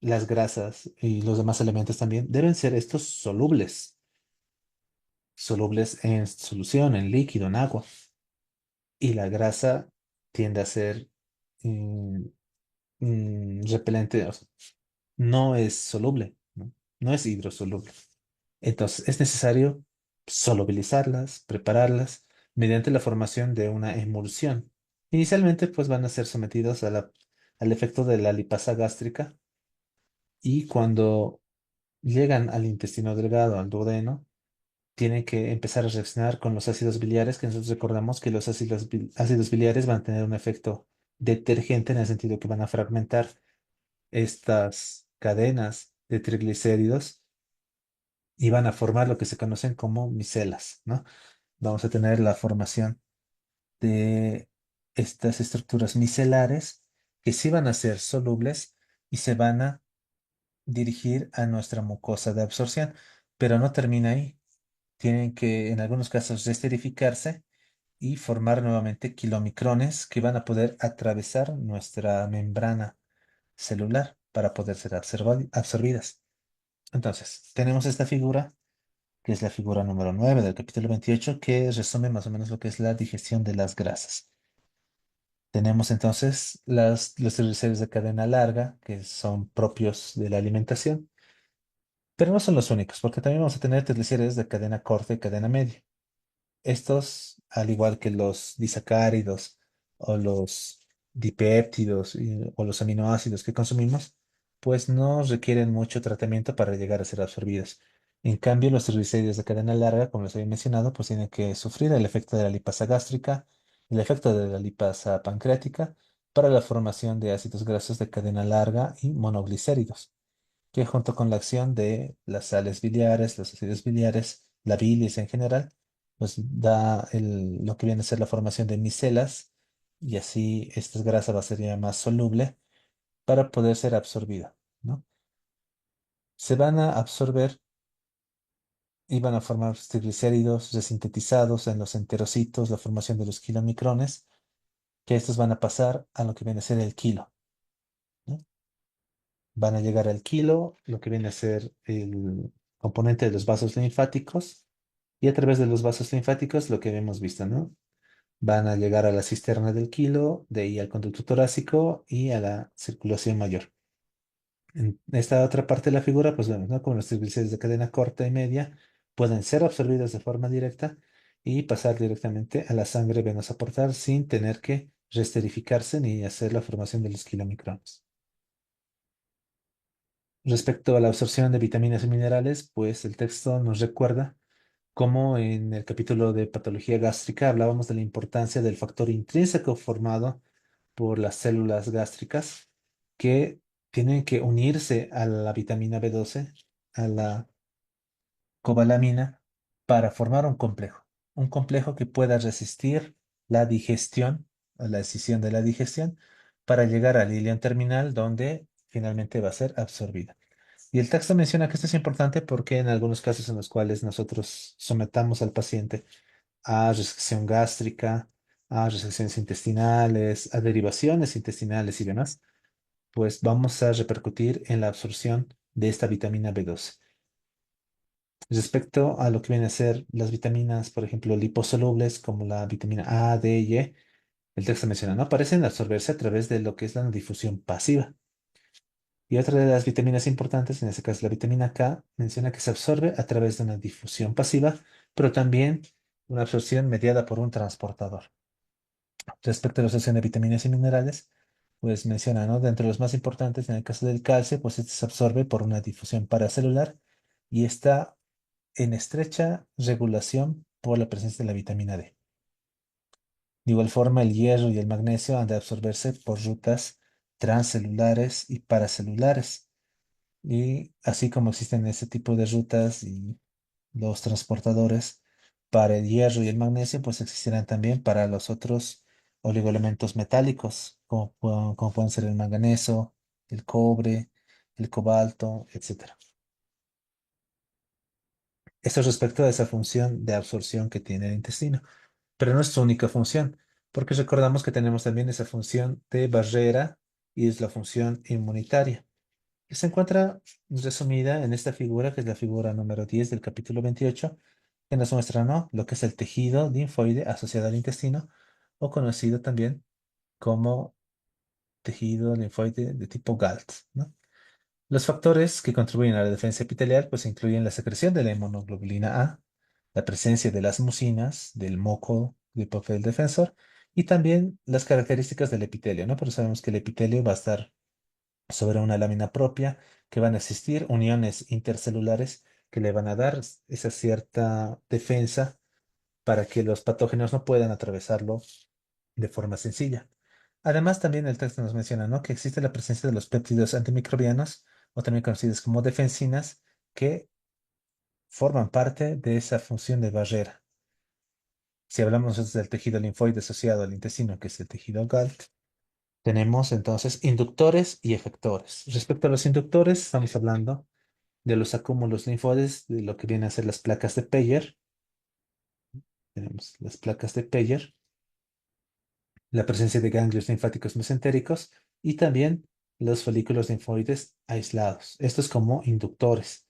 las grasas y los demás elementos también, deben ser estos solubles en solución, en líquido, en agua. Y la grasa tiende a ser mm, repelente, o sea, no es soluble, ¿no? No es hidrosoluble. Entonces, es necesario solubilizarlas, prepararlas mediante la formación de una emulsión. Inicialmente, pues van a ser sometidos al efecto de la lipasa gástrica y cuando llegan al intestino delgado, al duodeno, tienen que empezar a reaccionar con los ácidos biliares, que nosotros recordamos que los ácidos biliares van a tener un efecto detergente en el sentido que van a fragmentar estas cadenas de triglicéridos y van a formar lo que se conocen como micelas, ¿no? Vamos a tener la formación de estas estructuras micelares que sí van a ser solubles y se van a dirigir a nuestra mucosa de absorción, pero no termina ahí. Tienen que, en algunos casos, esterificarse y formar nuevamente kilomicrones que van a poder atravesar nuestra membrana celular para poder ser absorbidas. Entonces, tenemos esta figura, que es la figura número 9 del capítulo 28, que resume más o menos lo que es la digestión de las grasas. Tenemos entonces los triglicéridos de cadena larga, que son propios de la alimentación, pero no son los únicos, porque también vamos a tener triglicéridos de cadena corta y cadena media. Estos, al igual que los disacáridos o los dipéptidos o los aminoácidos que consumimos, pues no requieren mucho tratamiento para llegar a ser absorbidas. En cambio, los triglicéridos de cadena larga, como les había mencionado, pues tienen que sufrir el efecto de la lipasa gástrica, el efecto de la lipasa pancreática para la formación de ácidos grasos de cadena larga y monoglicéridos, que junto con la acción de las sales biliares, los ácidos biliares, la bilis en general, pues da lo que viene a ser la formación de micelas y así esta grasa va a ser ya más soluble para poder ser absorbida, ¿no? Se van a absorber y van a formar triglicéridos resintetizados en los enterocitos, la formación de los kilomicrones, que estos van a pasar a lo que viene a ser el kilo, ¿no? Van a llegar al kilo, lo que viene a ser el componente de los vasos linfáticos, y a través de los vasos linfáticos, lo que hemos visto, ¿no? Van a llegar a la cisterna del kilo, de ahí al conducto torácico y a la circulación mayor. En esta otra parte de la figura, pues vemos, ¿no? Como los triglicéridos de cadena corta y media pueden ser absorbidos de forma directa y pasar directamente a la sangre venosa portal sin tener que resterificarse ni hacer la formación de los kilomicrones. Respecto a la absorción de vitaminas y minerales, pues el texto nos recuerda cómo en el capítulo de patología gástrica hablábamos de la importancia del factor intrínseco formado por las células gástricas que tienen que unirse a la vitamina B12, a la cobalamina, para formar un complejo que pueda resistir la digestión, a la decisión de la digestión, para llegar al ileón terminal donde finalmente va a ser absorbida. Y el texto menciona que esto es importante porque en algunos casos en los cuales nosotros sometamos al paciente a resección gástrica, a resecciones intestinales, a derivaciones intestinales y demás, pues vamos a repercutir en la absorción de esta vitamina B12. Respecto a lo que vienen a ser las vitaminas, por ejemplo, liposolubles, como la vitamina A, D y E, el texto menciona, ¿no? Parecen absorberse a través de lo que es la difusión pasiva. Y otra de las vitaminas importantes, en este caso la vitamina K, menciona que se absorbe a través de una difusión pasiva, pero también una absorción mediada por un transportador. Respecto a la absorción de vitaminas y minerales, pues menciona, ¿no? Dentro de los más importantes, en el caso del calcio, pues este se absorbe por una difusión paracelular y está en estrecha regulación por la presencia de la vitamina D. De igual forma, el hierro y el magnesio han de absorberse por rutas transcelulares y paracelulares. Y así como existen ese tipo de rutas y los transportadores para el hierro y el magnesio, pues existirán también para los otros oligoelementos metálicos, como pueden ser el manganeso, el cobre, el cobalto, etcétera. Esto respecto a esa función de absorción que tiene el intestino. Pero no es su única función, porque recordamos que tenemos también esa función de barrera y es la función inmunitaria, que se encuentra resumida en esta figura, que es la figura número 10 del capítulo 28, que nos muestra, ¿no? Lo que es el tejido linfoide asociado al intestino, o conocido también como tejido linfoide de tipo GALT, ¿no? Los factores que contribuyen a la defensa epitelial pues incluyen la secreción de la inmunoglobulina A, la presencia de las mucinas, del moco de papel defensor y también las características del epitelio, ¿no? Pero sabemos que el epitelio va a estar sobre una lámina propia, que van a existir uniones intercelulares que le van a dar esa cierta defensa para que los patógenos no puedan atravesarlo de forma sencilla. Además, también el texto nos menciona, ¿no? que existe la presencia de los péptidos antimicrobianos, o también conocidos como defensinas, que forman parte de esa función de barrera. Si hablamos nosotros del tejido linfoide asociado al intestino, que es el tejido GALT, tenemos entonces inductores y efectores. Respecto a los inductores, estamos hablando de los acúmulos linfoides, de lo que vienen a ser las placas de Peyer. Tenemos las placas de Peyer, la presencia de ganglios linfáticos mesentéricos y también los folículos linfoides aislados. Estos como inductores.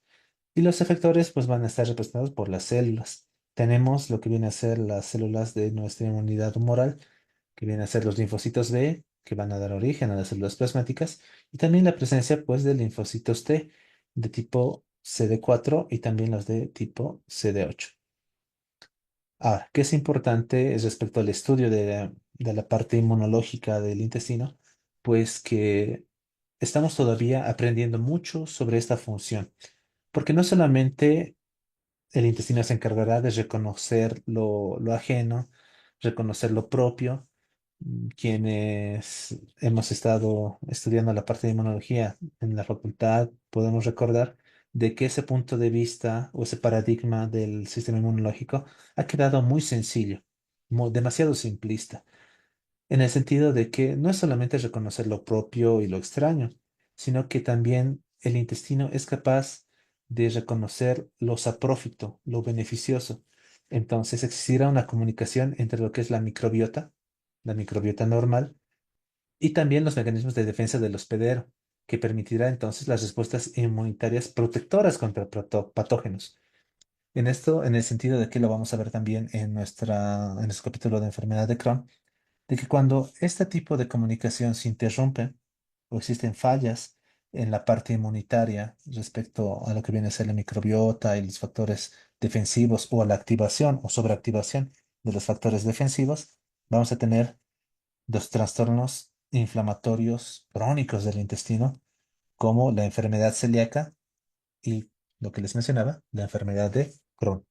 Y los efectores pues van a estar representados por las células. Tenemos lo que viene a ser las células de nuestra inmunidad humoral, que vienen a ser los linfocitos B, que van a dar origen a las células plasmáticas, y también la presencia pues de linfocitos T de tipo CD4 y también los de tipo CD8. Ahora, ¿qué es importante respecto al estudio de la parte inmunológica del intestino? Pues que estamos todavía aprendiendo mucho sobre esta función, porque no solamente el intestino se encargará de reconocer lo ajeno, reconocer lo propio. Quienes hemos estado estudiando la parte de inmunología en la facultad, podemos recordar de que ese punto de vista o ese paradigma del sistema inmunológico ha quedado muy sencillo, demasiado simplista, en el sentido de que no es solamente reconocer lo propio y lo extraño, sino que también el intestino es capaz de reconocer lo saprófito, lo beneficioso. Entonces existirá una comunicación entre lo que es la microbiota normal, y también los mecanismos de defensa del hospedero, que permitirá entonces las respuestas inmunitarias protectoras contra patógenos. En esto, en el sentido de que lo vamos a ver también en nuestro capítulo de enfermedad de Crohn, de que cuando este tipo de comunicación se interrumpe o existen fallas en la parte inmunitaria respecto a lo que viene a ser la microbiota y los factores defensivos o a la activación o sobreactivación de los factores defensivos, vamos a tener dos trastornos inflamatorios crónicos del intestino, como la enfermedad celíaca y lo que les mencionaba, la enfermedad de Crohn.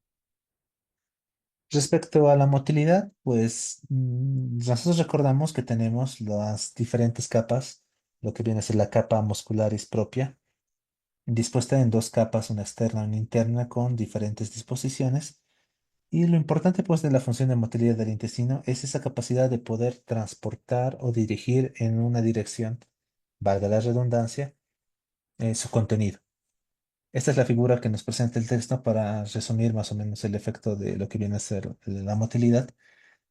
Respecto a la motilidad, pues nosotros recordamos que tenemos las diferentes capas, lo que viene a ser la capa muscularis propia, dispuesta en dos capas, una externa y una interna, con diferentes disposiciones. Y lo importante, pues, de la función de motilidad del intestino es esa capacidad de poder transportar o dirigir en una dirección, valga la redundancia, su contenido. Esta es la figura que nos presenta el texto para resumir más o menos el efecto de lo que viene a ser la motilidad,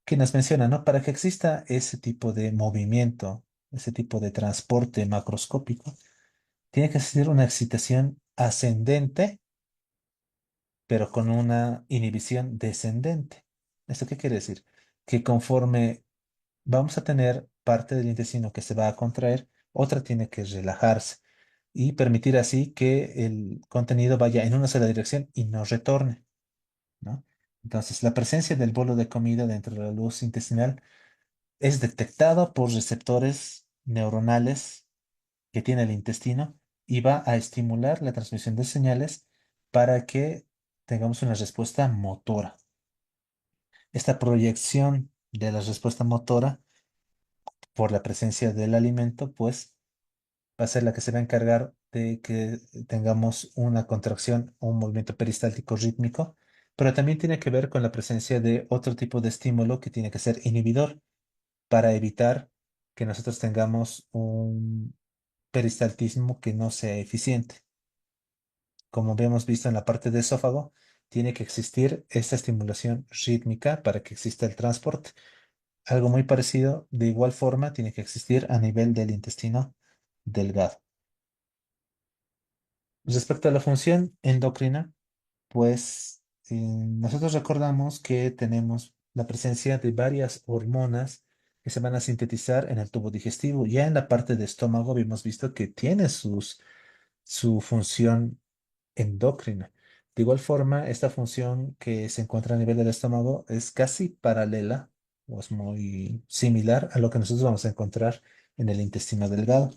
que nos menciona, ¿no? Para que exista ese tipo de movimiento, ese tipo de transporte macroscópico, tiene que existir una excitación ascendente, pero con una inhibición descendente. ¿Esto qué quiere decir? Que conforme vamos a tener parte del intestino que se va a contraer, otra tiene que relajarse y permitir así que el contenido vaya en una sola dirección y no retorne, ¿no? Entonces, la presencia del bolo de comida dentro de la luz intestinal es detectado por receptores neuronales que tiene el intestino y va a estimular la transmisión de señales para que tengamos una respuesta motora. Esta proyección de la respuesta motora por la presencia del alimento, pues va a ser la que se va a encargar de que tengamos una contracción o un movimiento peristáltico rítmico, pero también tiene que ver con la presencia de otro tipo de estímulo que tiene que ser inhibidor para evitar que nosotros tengamos un peristaltismo que no sea eficiente. Como habíamos visto en la parte del esófago, tiene que existir esta estimulación rítmica para que exista el transporte. Algo muy parecido, de igual forma, tiene que existir a nivel del intestino delgado. Respecto a la función endocrina, pues nosotros recordamos que tenemos la presencia de varias hormonas que se van a sintetizar en el tubo digestivo. Ya en la parte de estómago habíamos visto que tiene su función endocrina. De igual forma, esta función que se encuentra a nivel del estómago es casi paralela o es muy similar a lo que nosotros vamos a encontrar en el intestino delgado.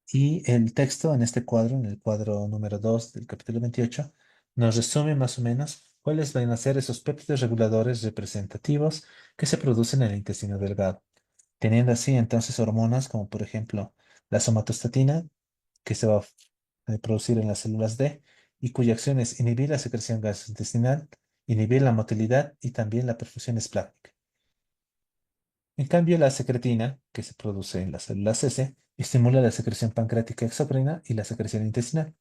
Y el texto en este cuadro, en el cuadro número 2 del capítulo 28, nos resume más o menos cuáles van a ser esos péptidos reguladores representativos que se producen en el intestino delgado, teniendo así entonces hormonas como por ejemplo la somatostatina, que se va a producir en las células D y cuya acción es inhibir la secreción gastrointestinal, inhibir la motilidad y también la perfusión esplácnica. En cambio, la secretina, que se produce en las células S, estimula la secreción pancreática exócrina y la secreción intestinal.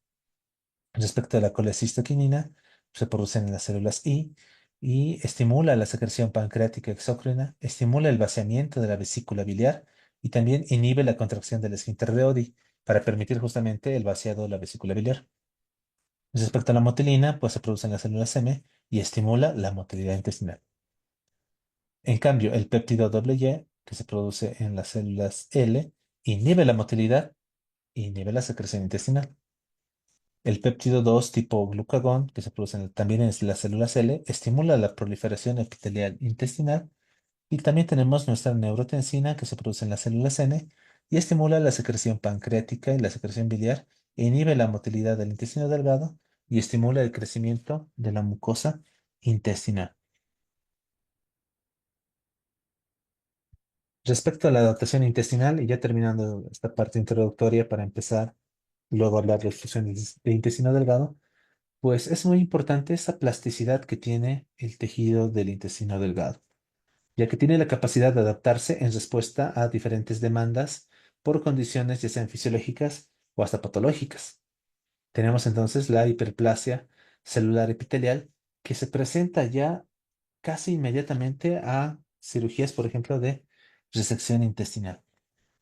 Respecto a la colecistoquinina, se produce en las células I y estimula la secreción pancreática exócrina, estimula el vaciamiento de la vesícula biliar y también inhibe la contracción del esfínter de Oddi para permitir justamente el vaciado de la vesícula biliar. Respecto a la motilina, pues se produce en las células M y estimula la motilidad intestinal. En cambio, el péptido Y, que se produce en las células L, inhibe la motilidad e inhibe la secreción intestinal. El péptido 2 tipo glucagón, que se produce también en las células L, estimula la proliferación epitelial intestinal. Y también tenemos nuestra neurotensina, que se produce en las células N y estimula la secreción pancreática y la secreción biliar, e inhibe la motilidad del intestino delgado y estimula el crecimiento de la mucosa intestinal. Respecto a la adaptación intestinal, y ya terminando esta parte introductoria para empezar luego a hablar de obstrucción de intestino delgado, pues es muy importante esa plasticidad que tiene el tejido del intestino delgado, ya que tiene la capacidad de adaptarse en respuesta a diferentes demandas por condiciones ya sean fisiológicas o hasta patológicas. Tenemos entonces la hiperplasia celular epitelial que se presenta ya casi inmediatamente a cirugías, por ejemplo, de resección intestinal.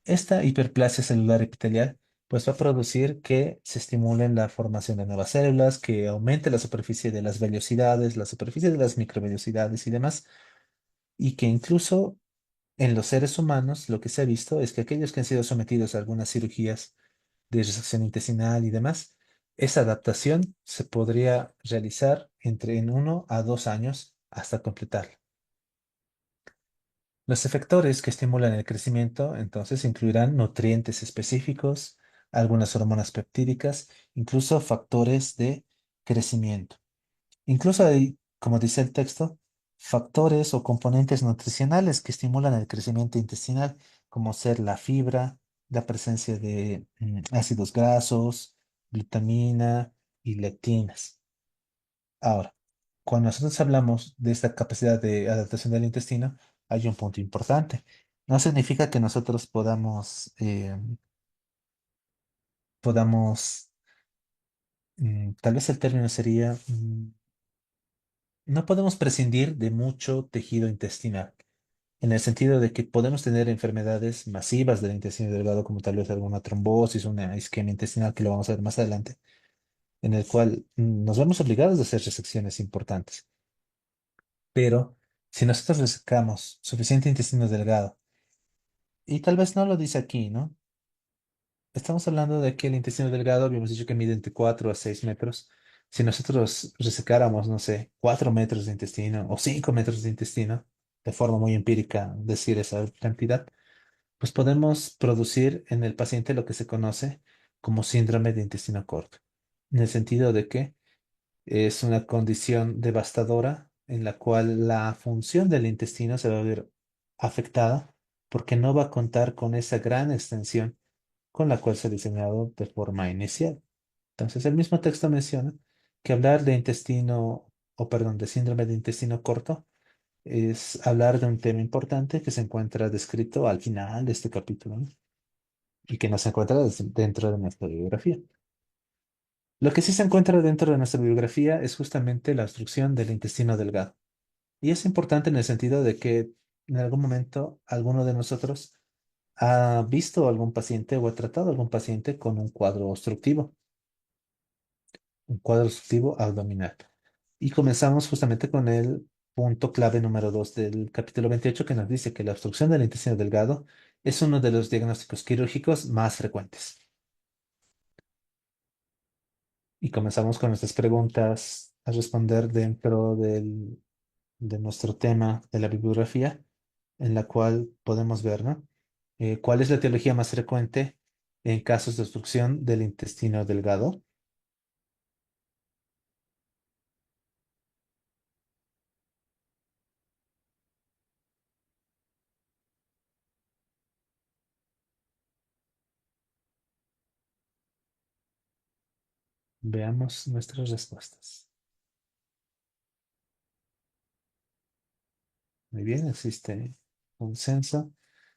Esta hiperplasia celular epitelial pues va a producir que se estimulen la formación de nuevas células, que aumente la superficie de las vellosidades, la superficie de las microvellosidades y demás, y que incluso en los seres humanos lo que se ha visto es que aquellos que han sido sometidos a algunas cirugías de resección intestinal y demás, esa adaptación se podría realizar entre en 1 a 2 años hasta completarla. Los efectores que estimulan el crecimiento entonces incluirán nutrientes específicos, algunas hormonas peptídicas, incluso factores de crecimiento. Incluso hay, como dice el texto, factores o componentes nutricionales que estimulan el crecimiento intestinal, como ser la fibra, la presencia de ácidos grasos, glutamina y lectinas. Ahora, cuando nosotros hablamos de esta capacidad de adaptación del intestino, hay un punto importante. No significa que nosotros podamos, tal vez el término sería, no podemos prescindir de mucho tejido intestinal, en el sentido de que podemos tener enfermedades masivas del intestino delgado, como tal vez alguna trombosis, una isquemia intestinal, que lo vamos a ver más adelante, en el cual nos vemos obligados a hacer resecciones importantes. Pero si nosotros resecamos suficiente intestino delgado, y tal vez no lo dice aquí, ¿no? Estamos hablando de que el intestino delgado, habíamos dicho que mide entre 4 a 6 metros. Si nosotros resecáramos, no sé, 4 metros de intestino o 5 metros de intestino, de forma muy empírica decir esa cantidad, pues podemos producir en el paciente lo que se conoce como síndrome de intestino corto, en el sentido de que es una condición devastadora en la cual la función del intestino se va a ver afectada porque no va a contar con esa gran extensión con la cual se ha diseñado de forma inicial. Entonces, el mismo texto menciona que hablar de intestino, o perdón, de síndrome de intestino corto es hablar de un tema importante que se encuentra descrito al final de este capítulo, ¿no? Y que no se encuentra dentro de nuestra bibliografía. Lo que sí se encuentra dentro de nuestra bibliografía es justamente la obstrucción del intestino delgado. Y es importante en el sentido de que en algún momento alguno de nosotros ha visto a algún paciente o ha tratado a algún paciente con un cuadro obstructivo abdominal. Y comenzamos justamente con el punto clave número 2 del capítulo 28 que nos dice que la obstrucción del intestino delgado es uno de los diagnósticos quirúrgicos más frecuentes. Y comenzamos con nuestras preguntas a responder dentro de nuestro tema de la bibliografía, en la cual podemos ver, ¿no? ¿Cuál es la etiología más frecuente en casos de obstrucción del intestino delgado? Veamos nuestras respuestas. Muy bien, existe consenso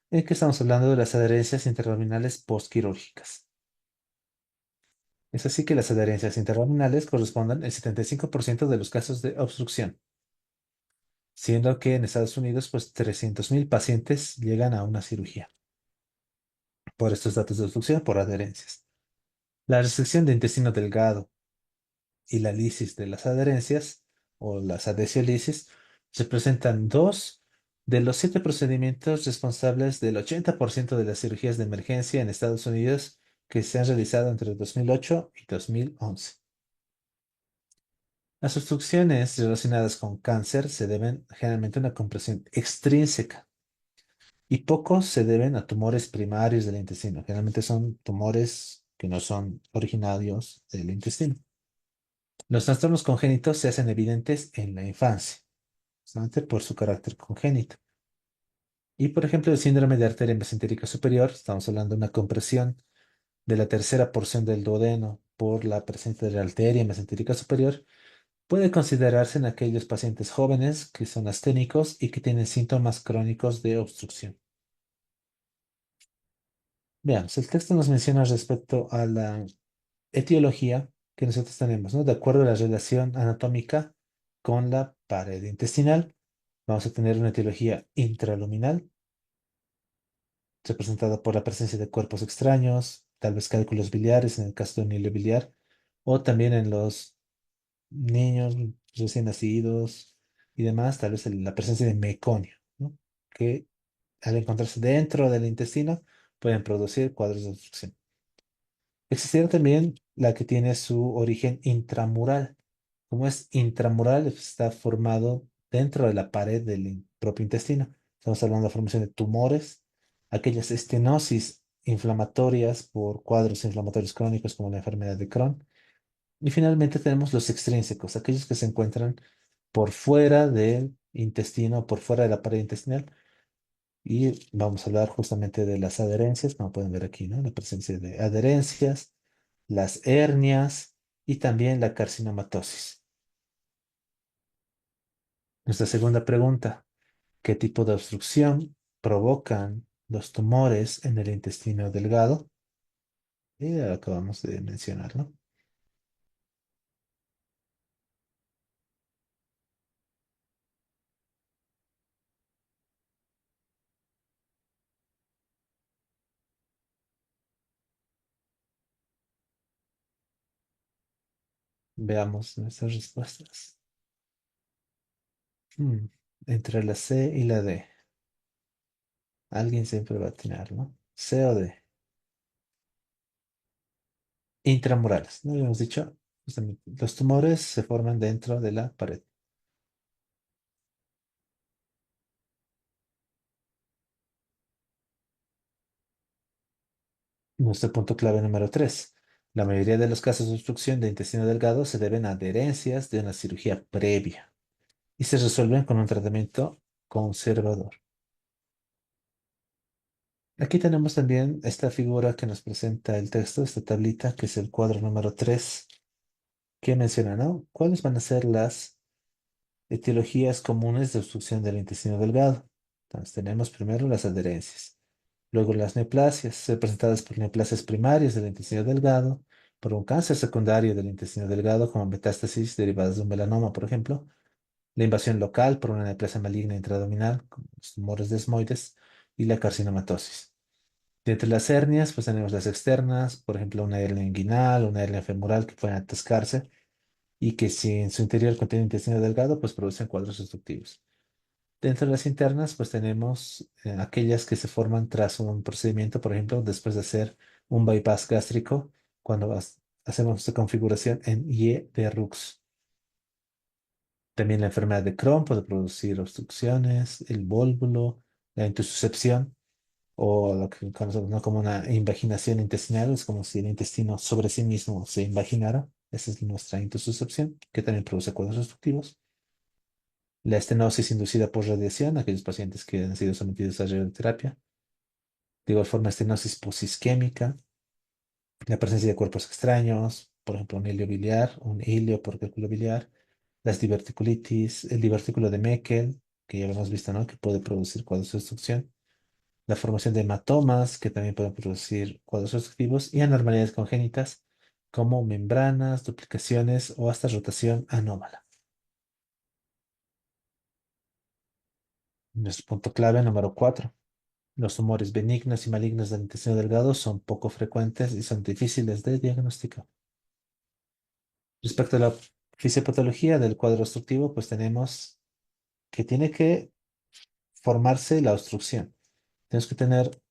en que estamos hablando de las adherencias interabdominales postquirúrgicas. Es así que las adherencias interabdominales corresponden al 75% de los casos de obstrucción, siendo que en Estados Unidos, pues 300.000 pacientes llegan a una cirugía por estos datos de obstrucción por adherencias. La resección de intestino delgado y la lisis de las adherencias o las adhesiolisis representan dos de los 7 procedimientos responsables del 80% de las cirugías de emergencia en Estados Unidos que se han realizado entre 2008 y 2011. Las obstrucciones relacionadas con cáncer se deben generalmente a una compresión extrínseca y pocos se deben a tumores primarios del intestino. Generalmente son tumores que no son originarios del intestino. Los trastornos congénitos se hacen evidentes en la infancia, justamente por su carácter congénito. Y por ejemplo, el síndrome de arteria mesentérica superior, estamos hablando de una compresión de la tercera porción del duodeno por la presencia de la arteria mesentérica superior, puede considerarse en aquellos pacientes jóvenes que son asténicos y que tienen síntomas crónicos de obstrucción. Veamos, el texto nos menciona respecto a la etiología que nosotros tenemos, ¿no? De acuerdo a la relación anatómica con la pared intestinal, vamos a tener una etiología intraluminal, representada por la presencia de cuerpos extraños, tal vez cálculos biliares en el caso de un hilo biliar, o también en los niños recién nacidos y demás, tal vez la presencia de meconio, ¿no? Que al encontrarse dentro del intestino pueden producir cuadros de obstrucción. Existiera también la que tiene su origen intramural. Como es intramural, está formado dentro de la pared del propio intestino. Estamos hablando de la formación de tumores, aquellas estenosis inflamatorias por cuadros inflamatorios crónicos como la enfermedad de Crohn. Y finalmente tenemos los extrínsecos, aquellos que se encuentran por fuera del intestino, por fuera de la pared intestinal. Y vamos a hablar justamente de las adherencias, como pueden ver aquí, ¿no? La presencia de adherencias, las hernias y también la carcinomatosis. Nuestra segunda pregunta, ¿qué tipo de obstrucción provocan los tumores en el intestino delgado? Y ya lo acabamos de mencionar, ¿no? Veamos nuestras respuestas. Hmm, Entre la C y la D. Alguien siempre va a atinar, ¿no? C o D. Intramurales, ¿no? Habíamos dicho, justamente, los tumores se forman dentro de la pared. Nuestro punto clave número 3. La mayoría de los casos de obstrucción de intestino delgado se deben a adherencias de una cirugía previa y se resuelven con un tratamiento conservador. Aquí tenemos también esta figura que nos presenta el texto, esta tablita, que es el cuadro número 3, que menciona, ¿no? ¿Cuáles van a ser las etiologías comunes de obstrucción del intestino delgado? Entonces tenemos primero las adherencias. Luego las neoplasias, representadas por neoplasias primarias del intestino delgado, por un cáncer secundario del intestino delgado, como metástasis derivadas de un melanoma, por ejemplo. La invasión local por una neoplasia maligna intraabdominal, como los tumores desmoides, y la carcinomatosis. De entre las hernias, pues tenemos las externas, por ejemplo, una hernia inguinal, una hernia femoral que pueden atascarse y que si en su interior contiene intestino delgado, pues producen cuadros obstructivos. Dentro de las internas, pues tenemos aquellas que se forman tras un procedimiento, por ejemplo, después de hacer un bypass gástrico, cuando hacemos esta configuración en IE de Rux. También la enfermedad de Crohn puede producir obstrucciones, el vólvulo, la intussuscepción o lo que conocemos, ¿no?, como una invaginación intestinal, es como si el intestino sobre sí mismo se invaginara. Esa es nuestra intussuscepción, que también produce cuadros obstructivos. La estenosis inducida por radiación, aquellos pacientes que han sido sometidos a radioterapia. De igual forma, estenosis posisquémica, la presencia de cuerpos extraños, por ejemplo, un hilio biliar, un hilio por cálculo biliar, las diverticulitis, el divertículo de Meckel, que ya lo hemos visto, ¿no?, que puede producir cuadros de obstrucción, la formación de hematomas, que también pueden producir cuadros obstructivos, y anormalidades congénitas, como membranas, duplicaciones o hasta rotación anómala. Nuestro punto clave número 4. Los tumores benignos y malignos del intestino delgado son poco frecuentes y son difíciles de diagnosticar. Respecto a la fisiopatología del cuadro obstructivo, pues tenemos que tiene que formarse la obstrucción. Tenemos que tener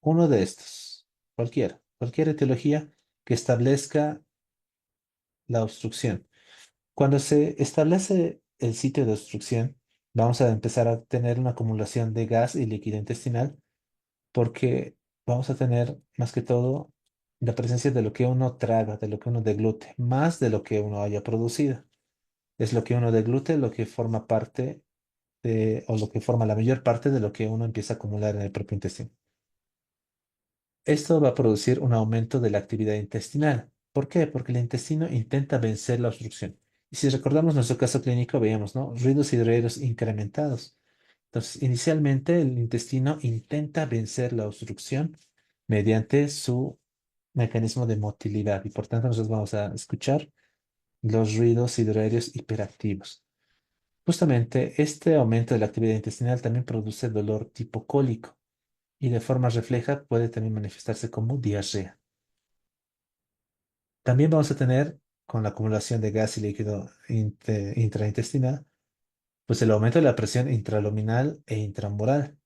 uno de estos, cualquier etiología que establezca la obstrucción. Cuando se establece el sitio de obstrucción, vamos a empezar a tener una acumulación de gas y líquido intestinal porque vamos a tener más que todo la presencia de lo que uno traga, de lo que uno deglute, más de lo que uno haya producido. Es lo que uno deglute lo que forma parte de, o lo que forma la mayor parte de lo que uno empieza a acumular en el propio intestino. Esto va a producir un aumento de la actividad intestinal. ¿Por qué? Porque el intestino intenta vencer la obstrucción. Y si recordamos nuestro caso clínico, veíamos, ¿no? Ruidos hidroaéreos incrementados. Entonces, inicialmente el intestino intenta vencer la obstrucción mediante su mecanismo de motilidad y por tanto nosotros vamos a escuchar los ruidos hidroaéreos hiperactivos. Justamente este aumento de la actividad intestinal también produce dolor tipo cólico y de forma refleja puede también manifestarse como diarrea. También vamos a tener con la acumulación de gas y líquido intraintestinal, pues el aumento de la presión intraluminal e intramural.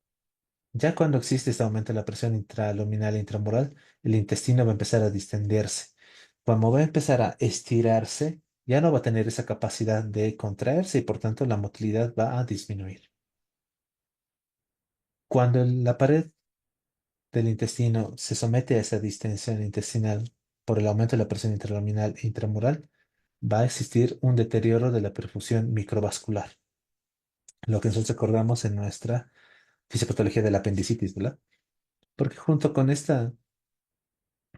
Ya cuando existe este aumento de la presión intraluminal e intramural, el intestino va a empezar a distenderse. Cuando va a empezar a estirarse, ya no va a tener esa capacidad de contraerse y por tanto la motilidad va a disminuir. Cuando la pared del intestino se somete a esa distensión intestinal por el aumento de la presión intraluminal e intramural, va a existir un deterioro de la perfusión microvascular, lo que nosotros recordamos en nuestra fisiopatología de la apendicitis, ¿verdad? Porque junto con esta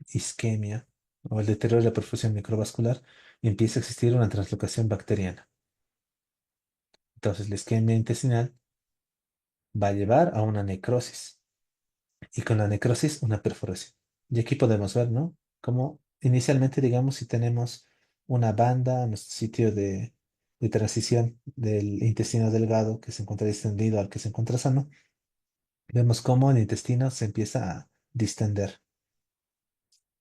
isquemia o el deterioro de la perfusión microvascular, empieza a existir una translocación bacteriana. Entonces, la isquemia intestinal va a llevar a una necrosis y con la necrosis una perforación. Y aquí podemos ver, ¿no? Como inicialmente, digamos, si tenemos una banda en nuestro sitio de transición del intestino delgado que se encuentra distendido al que se encuentra sano, vemos cómo el intestino se empieza a distender.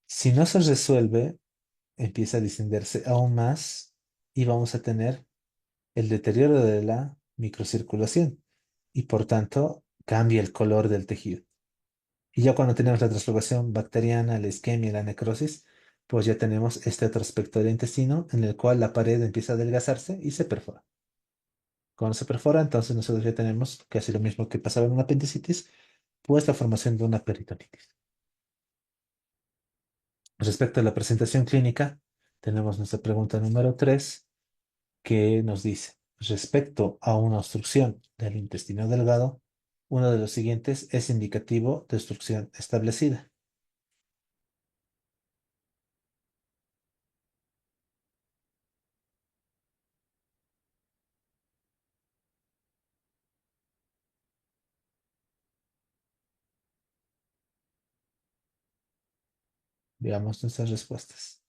Si no se resuelve, empieza a distenderse aún más y vamos a tener el deterioro de la microcirculación y por tanto cambia el color del tejido. Y ya cuando tenemos la translocación bacteriana, la isquemia y la necrosis, pues ya tenemos este otro aspecto del intestino en el cual la pared empieza a adelgazarse y se perfora. Cuando se perfora, entonces nosotros ya tenemos casi lo mismo que pasaba en una apendicitis, pues la formación de una peritonitis. Respecto a la presentación clínica, tenemos nuestra pregunta número 3 que nos dice, respecto a una obstrucción del intestino delgado, uno de los siguientes es indicativo de obstrucción establecida. Veamos nuestras respuestas.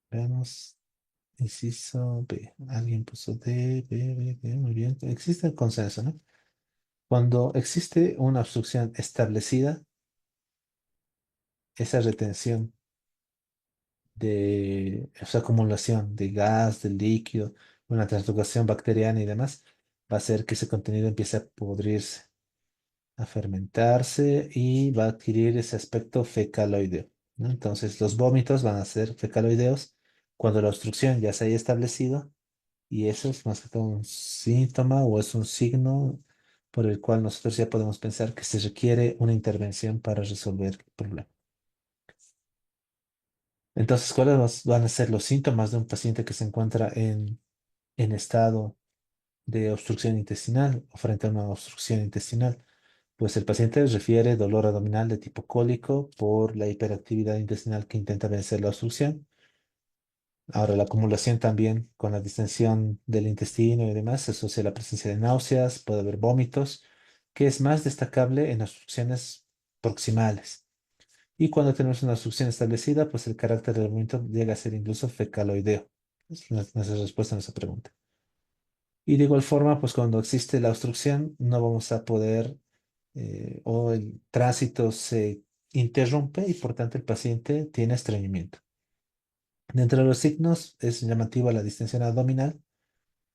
Veamos, inciso B. Alguien puso D, B, B, B, muy bien. Existe el consenso, ¿no? Cuando existe una obstrucción establecida, esa retención de esa acumulación de gas, de líquido, una translocación bacteriana y demás, va a hacer que ese contenido empiece a pudrirse, a fermentarse y va a adquirir ese aspecto fecaloideo, ¿no? Entonces, los vómitos van a ser fecaloideos cuando la obstrucción ya se haya establecido y eso es más que todo un síntoma o es un signo por el cual nosotros ya podemos pensar que se requiere una intervención para resolver el problema. Entonces, ¿cuáles van a ser los síntomas de un paciente que se encuentra en estado de obstrucción intestinal o frente a una obstrucción intestinal? Pues el paciente refiere dolor abdominal de tipo cólico por la hiperactividad intestinal que intenta vencer la obstrucción. Ahora, la acumulación también con la distensión del intestino y demás se asocia a la presencia de náuseas, puede haber vómitos, que es más destacable en obstrucciones proximales. Y cuando tenemos una obstrucción establecida, pues el carácter del vómito llega a ser incluso fecaloideo. Es nuestra respuesta a esa pregunta. Y de igual forma, pues cuando existe la obstrucción, no vamos a poder, o el tránsito se interrumpe y por tanto el paciente tiene estreñimiento. Dentro de los signos es llamativa la distensión abdominal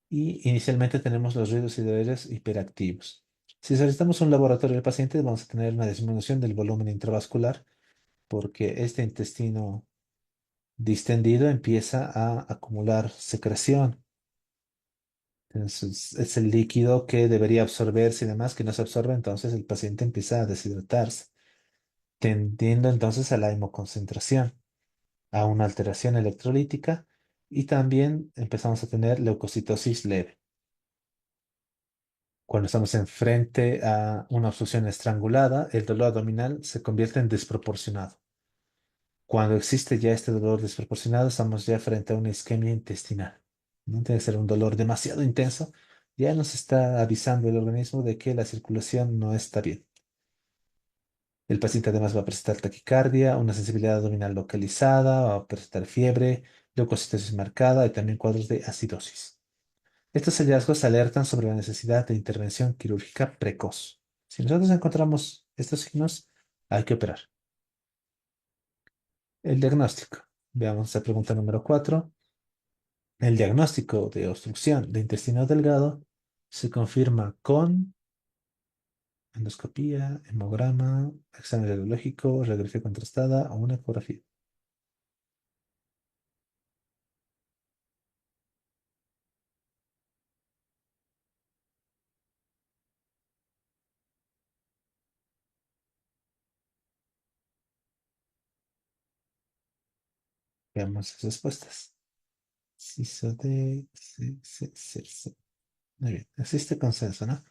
y inicialmente tenemos los ruidos hidroaéreos hiperactivos. Si solicitamos un laboratorio del paciente, vamos a tener una disminución del volumen intravascular porque este intestino distendido empieza a acumular secreción Entonces, es el líquido que debería absorberse y demás, que no se absorbe, entonces el paciente empieza a deshidratarse, tendiendo entonces a la hemoconcentración, a una alteración electrolítica y también empezamos a tener leucocitosis leve. Cuando estamos enfrente a una obstrucción estrangulada, el dolor abdominal se convierte en desproporcionado. Cuando existe ya este dolor desproporcionado, estamos ya frente a una isquemia intestinal. No tiene que ser un dolor demasiado intenso. Ya nos está avisando el organismo de que la circulación no está bien. El paciente además va a presentar taquicardia, una sensibilidad abdominal localizada, va a presentar fiebre, leucocitosis marcada y también cuadros de acidosis. Estos hallazgos alertan sobre la necesidad de intervención quirúrgica precoz. Si nosotros encontramos estos signos, hay que operar. El diagnóstico. Veamos la pregunta número 4. El diagnóstico de obstrucción de intestino delgado se confirma con endoscopía, hemograma, examen radiológico, radiografía contrastada o una ecografía. Veamos las respuestas. CISO de C, C, C, C. Muy bien, existe consenso, ¿no?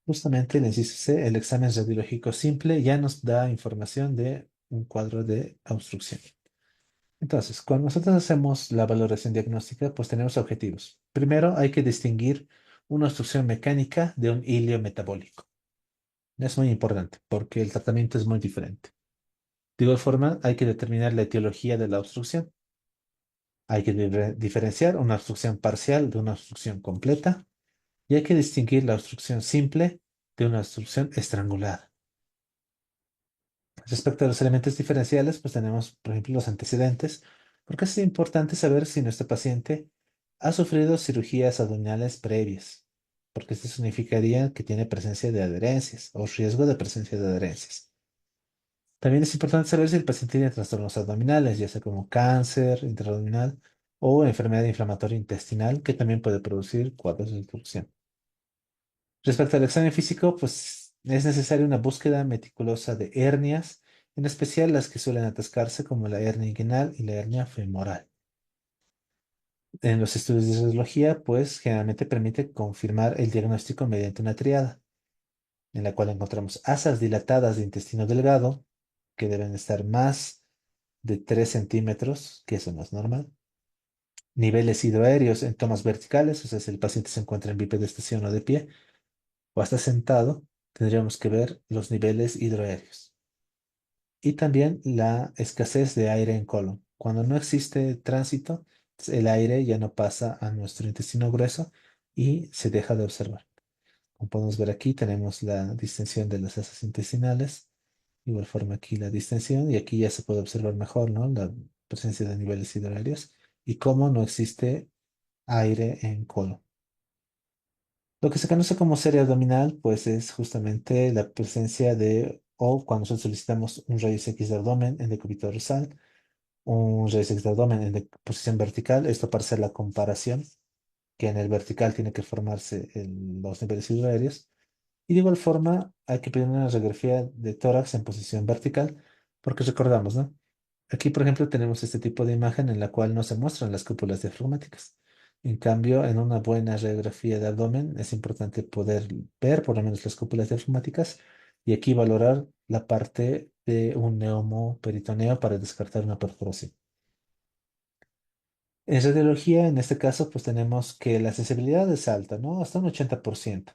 Justamente el inciso C, el examen radiológico simple ya nos da información de un cuadro de obstrucción. Entonces, cuando nosotros hacemos la valoración diagnóstica, pues tenemos objetivos. Primero, hay que distinguir una obstrucción mecánica de un ilio metabólico. Es muy importante porque el tratamiento es muy diferente. De igual forma, hay que determinar la etiología de la obstrucción. Hay que diferenciar una obstrucción parcial de una obstrucción completa y hay que distinguir la obstrucción simple de una obstrucción estrangulada. Respecto a los elementos diferenciales, pues tenemos, por ejemplo, los antecedentes, porque es importante saber si nuestro paciente ha sufrido cirugías abdominales previas, porque esto significaría que tiene presencia de adherencias o riesgo de presencia de adherencias. También es importante saber si el paciente tiene trastornos abdominales, ya sea como cáncer intraabdominal o enfermedad inflamatoria intestinal, que también puede producir cuadros de obstrucción. Respecto al examen físico, pues es necesaria una búsqueda meticulosa de hernias, en especial las que suelen atascarse como la hernia inguinal y la hernia femoral. En los estudios de radiología, pues generalmente permite confirmar el diagnóstico mediante una triada, en la cual encontramos asas dilatadas de intestino delgado, que deben estar más de 3 centímetros, que eso no es normal. Niveles hidroaéreos en tomas verticales, o sea, si el paciente se encuentra en bipedestación o de pie, o hasta sentado, tendríamos que ver los niveles hidroaéreos. Y también la escasez de aire en colon. Cuando no existe tránsito, el aire ya no pasa a nuestro intestino grueso y se deja de observar. Como podemos ver aquí, tenemos la distensión de las asas intestinales. Igual forma aquí la distensión y aquí ya se puede observar mejor, ¿no? La presencia de niveles hidroaéreos y cómo no existe aire en colon. Lo que se conoce como serie abdominal, pues es justamente la presencia de, o cuando nosotros solicitamos un rayos X de abdomen en decúbito dorsal, un rayos X de abdomen en posición vertical, esto para hacer la comparación, que en el vertical tiene que formarse los niveles hidroaéreos. Y de igual forma, hay que pedir una radiografía de tórax en posición vertical, porque recordamos, ¿no? Aquí, por ejemplo, tenemos este tipo de imagen en la cual no se muestran las cúpulas diafragmáticas. En cambio, en una buena radiografía de abdomen es importante poder ver por lo menos las cúpulas diafragmáticas y aquí valorar la parte de un neumoperitoneo para descartar una perforación. En radiología, en este caso, pues tenemos que la sensibilidad es alta, ¿no? Hasta un 80%,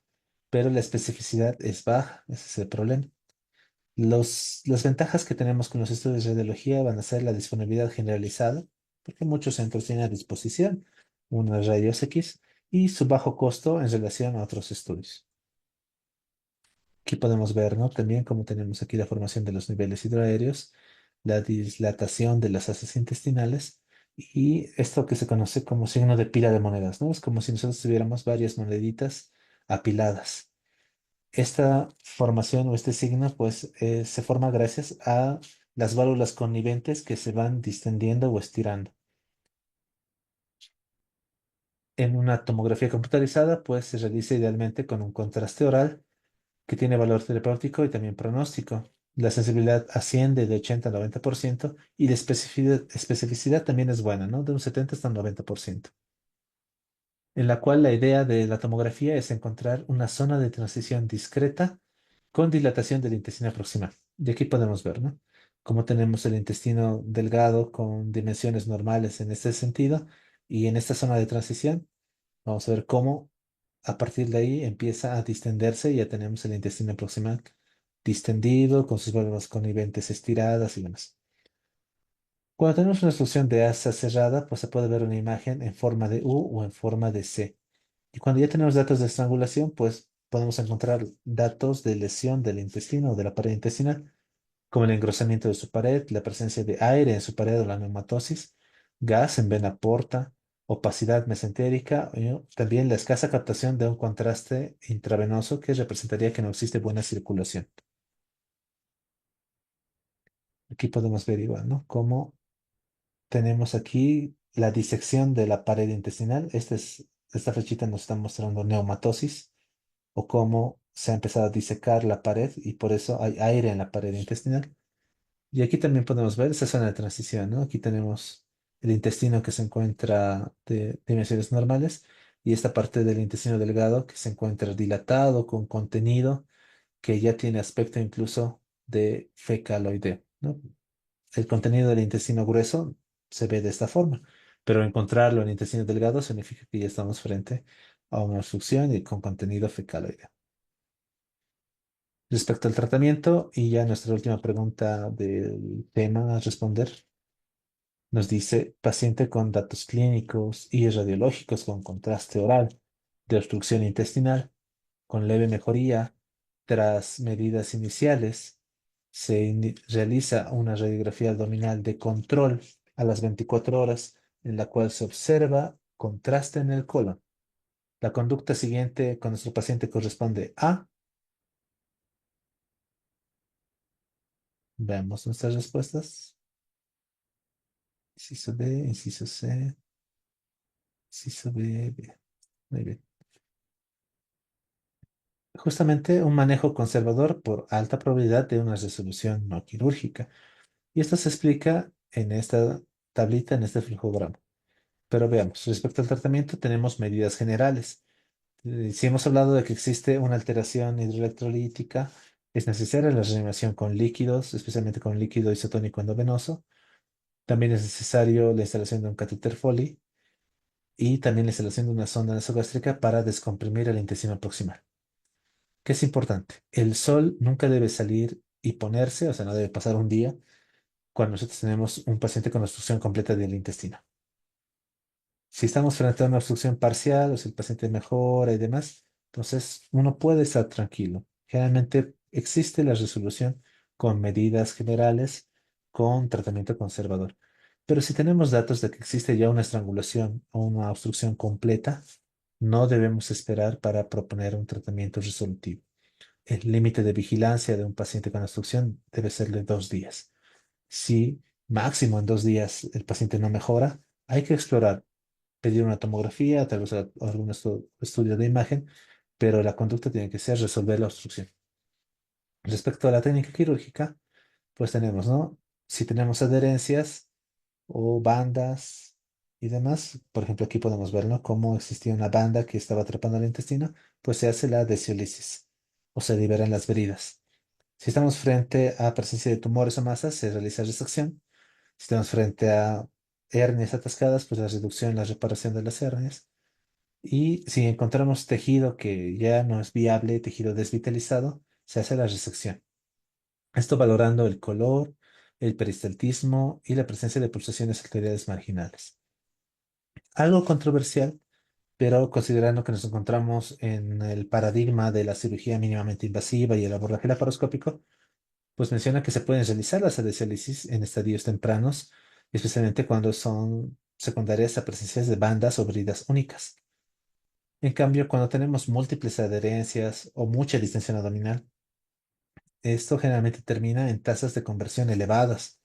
pero la especificidad es baja, ese es el problema. Las ventajas que tenemos con los estudios de radiología van a ser la disponibilidad generalizada, porque muchos centros tienen a disposición una rayos X y su bajo costo en relación a otros estudios. Aquí podemos ver, ¿no? También como tenemos aquí la formación de los niveles hidroaéreos, la dilatación de las asas intestinales y esto que se conoce como signo de pila de monedas, ¿no? Es como si nosotros tuviéramos varias moneditas apiladas. Esta formación o este signo, pues, se forma gracias a las válvulas conniventes que se van distendiendo o estirando. En una tomografía computarizada, pues se realiza idealmente con un contraste oral que tiene valor terapéutico y también pronóstico. La sensibilidad asciende de 80 a 90% y la especificidad también es buena, ¿no? De un 70 hasta un 90%, en la cual la idea de la tomografía es encontrar una zona de transición discreta con dilatación del intestino proximal. Y aquí podemos ver, ¿no? Cómo tenemos el intestino delgado con dimensiones normales en este sentido y en esta zona de transición vamos a ver cómo a partir de ahí empieza a distenderse y ya tenemos el intestino proximal distendido con sus válvulas coniventes estiradas y demás. Cuando tenemos una solución de asa cerrada, pues se puede ver una imagen en forma de U o en forma de C. Y cuando ya tenemos datos de estrangulación, pues podemos encontrar datos de lesión del intestino o de la pared intestinal, como el engrosamiento de su pared, la presencia de aire en su pared o la neumatosis, gas en vena porta, opacidad mesentérica, y también la escasa captación de un contraste intravenoso que representaría que no existe buena circulación. Aquí podemos ver igual, ¿no? Cómo tenemos aquí la disección de la pared intestinal. Esta flechita nos está mostrando neumatosis o cómo se ha empezado a disecar la pared y por eso hay aire en la pared intestinal. Y aquí también podemos ver esa zona de transición, ¿no? Aquí tenemos el intestino que se encuentra de dimensiones normales y esta parte del intestino delgado que se encuentra dilatado con contenido que ya tiene aspecto incluso de fecaloideo, ¿no? El contenido del intestino grueso se ve de esta forma, pero encontrarlo en el intestino delgado significa que ya estamos frente a una obstrucción y con contenido fecaloideo. Respecto al tratamiento, y ya nuestra última pregunta del tema a responder, nos dice paciente con datos clínicos y radiológicos con contraste oral de obstrucción intestinal, con leve mejoría tras medidas iniciales. Realiza una radiografía abdominal de control a las 24 horas en la cual se observa contraste en el colon. La conducta siguiente con nuestro paciente corresponde a, veamos nuestras respuestas. Inciso D, inciso C, inciso B, B. Muy bien. Justamente un manejo conservador por alta probabilidad de una resolución no quirúrgica. Y esto se explica en esta tablita, en este flujograma. Pero veamos, respecto al tratamiento tenemos medidas generales. Si hemos hablado de que existe una alteración hidroelectrolítica, es necesaria la reanimación con líquidos, especialmente con líquido isotónico endovenoso. También es necesario la instalación de un catéter Foley y también la instalación de una sonda nasogástrica para descomprimir el intestino proximal. ¿Qué es importante? El sol nunca debe salir y ponerse, o sea, no debe pasar un día cuando nosotros tenemos un paciente con obstrucción completa del intestino. Si estamos frente a una obstrucción parcial o si el paciente mejora y demás, entonces uno puede estar tranquilo. Generalmente existe la resolución con medidas generales, con tratamiento conservador. Pero si tenemos datos de que existe ya una estrangulación o una obstrucción completa, no debemos esperar para proponer un tratamiento resolutivo. El límite de vigilancia de un paciente con obstrucción debe ser de 2 días. Si máximo en 2 días el paciente no mejora, hay que explorar, pedir una tomografía, tal vez algún estudio de imagen, pero la conducta tiene que ser resolver la obstrucción. Respecto a la técnica quirúrgica, pues tenemos, ¿no? Si tenemos adherencias o bandas y demás, por ejemplo, aquí podemos ver, ¿no? Cómo existía una banda que estaba atrapando el intestino, pues se hace la desciolisis o se liberan las veridas. Si estamos frente a presencia de tumores o masas, se realiza resección. Si estamos frente a hernias atascadas, pues la reducción, la reparación de las hernias. Y si encontramos tejido que ya no es viable, tejido desvitalizado, se hace la resección. Esto valorando el color, el peristaltismo y la presencia de pulsaciones arteriales marginales. Algo controversial, pero considerando que nos encontramos en el paradigma de la cirugía mínimamente invasiva y el abordaje laparoscópico, pues menciona que se pueden realizar las adhesiolisis en estadios tempranos, especialmente cuando son secundarias a presencias de bandas o bridas únicas. En cambio, cuando tenemos múltiples adherencias o mucha distensión abdominal, esto generalmente termina en tasas de conversión elevadas,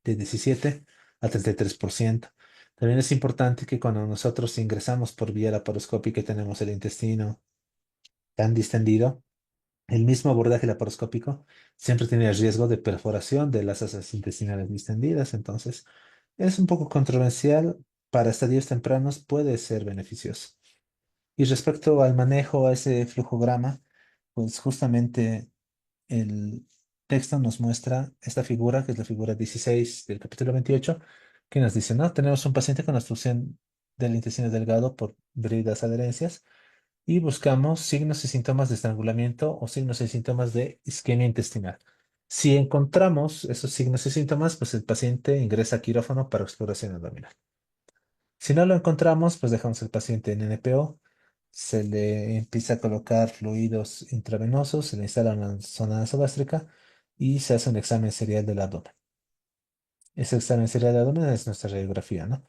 de 17 a 33%. También es importante que cuando nosotros ingresamos por vía laparoscópica y tenemos el intestino tan distendido, el mismo abordaje laparoscópico siempre tiene el riesgo de perforación de las asas intestinales distendidas. Entonces, es un poco controversial. Para estadios tempranos puede ser beneficioso. Y respecto al manejo a ese flujograma, pues justamente el texto nos muestra esta figura, que es la figura 16 del capítulo 28, que nos dice, ¿no? Tenemos un paciente con obstrucción del intestino delgado por víridas adherencias y buscamos signos y síntomas de estrangulamiento o signos y síntomas de isquemia intestinal. Si encontramos esos signos y síntomas, pues el paciente ingresa a quirófano para exploración abdominal. Si no lo encontramos, pues dejamos al paciente en NPO, se le empieza a colocar fluidos intravenosos, se le instala una zona nasogástrica y se hace un examen serial del abdomen. Ese examen serial del abdomen es nuestra radiografía, ¿no?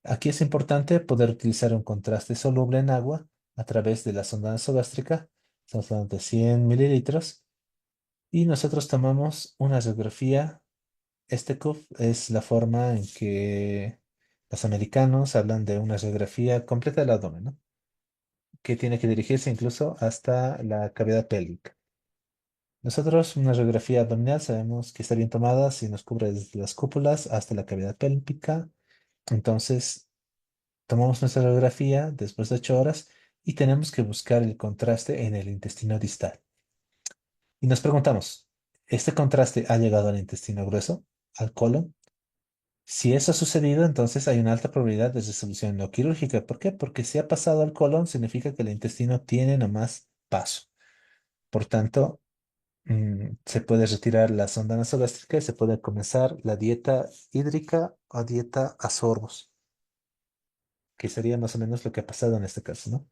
Aquí es importante poder utilizar un contraste soluble en agua a través de la sonda nasogástrica. Estamos hablando de 100 mililitros. Y nosotros tomamos una radiografía. Este CUF es la forma en que los americanos hablan de una radiografía completa del abdomen, ¿no? Que tiene que dirigirse incluso hasta la cavidad pélvica. Nosotros, una radiografía abdominal, sabemos que está bien tomada si nos cubre desde las cúpulas hasta la cavidad pélvica. Entonces, tomamos nuestra radiografía después de 8 horas y tenemos que buscar el contraste en el intestino distal. Y nos preguntamos, ¿este contraste ha llegado al intestino grueso, al colon? Si eso ha sucedido, entonces hay una alta probabilidad de resolución no quirúrgica. ¿Por qué? Porque si ha pasado al colon, significa que el intestino tiene nomás paso. Por tanto, se puede retirar la sonda nasogástrica y se puede comenzar la dieta hídrica o dieta a sorbos, que sería más o menos lo que ha pasado en este caso, ¿no?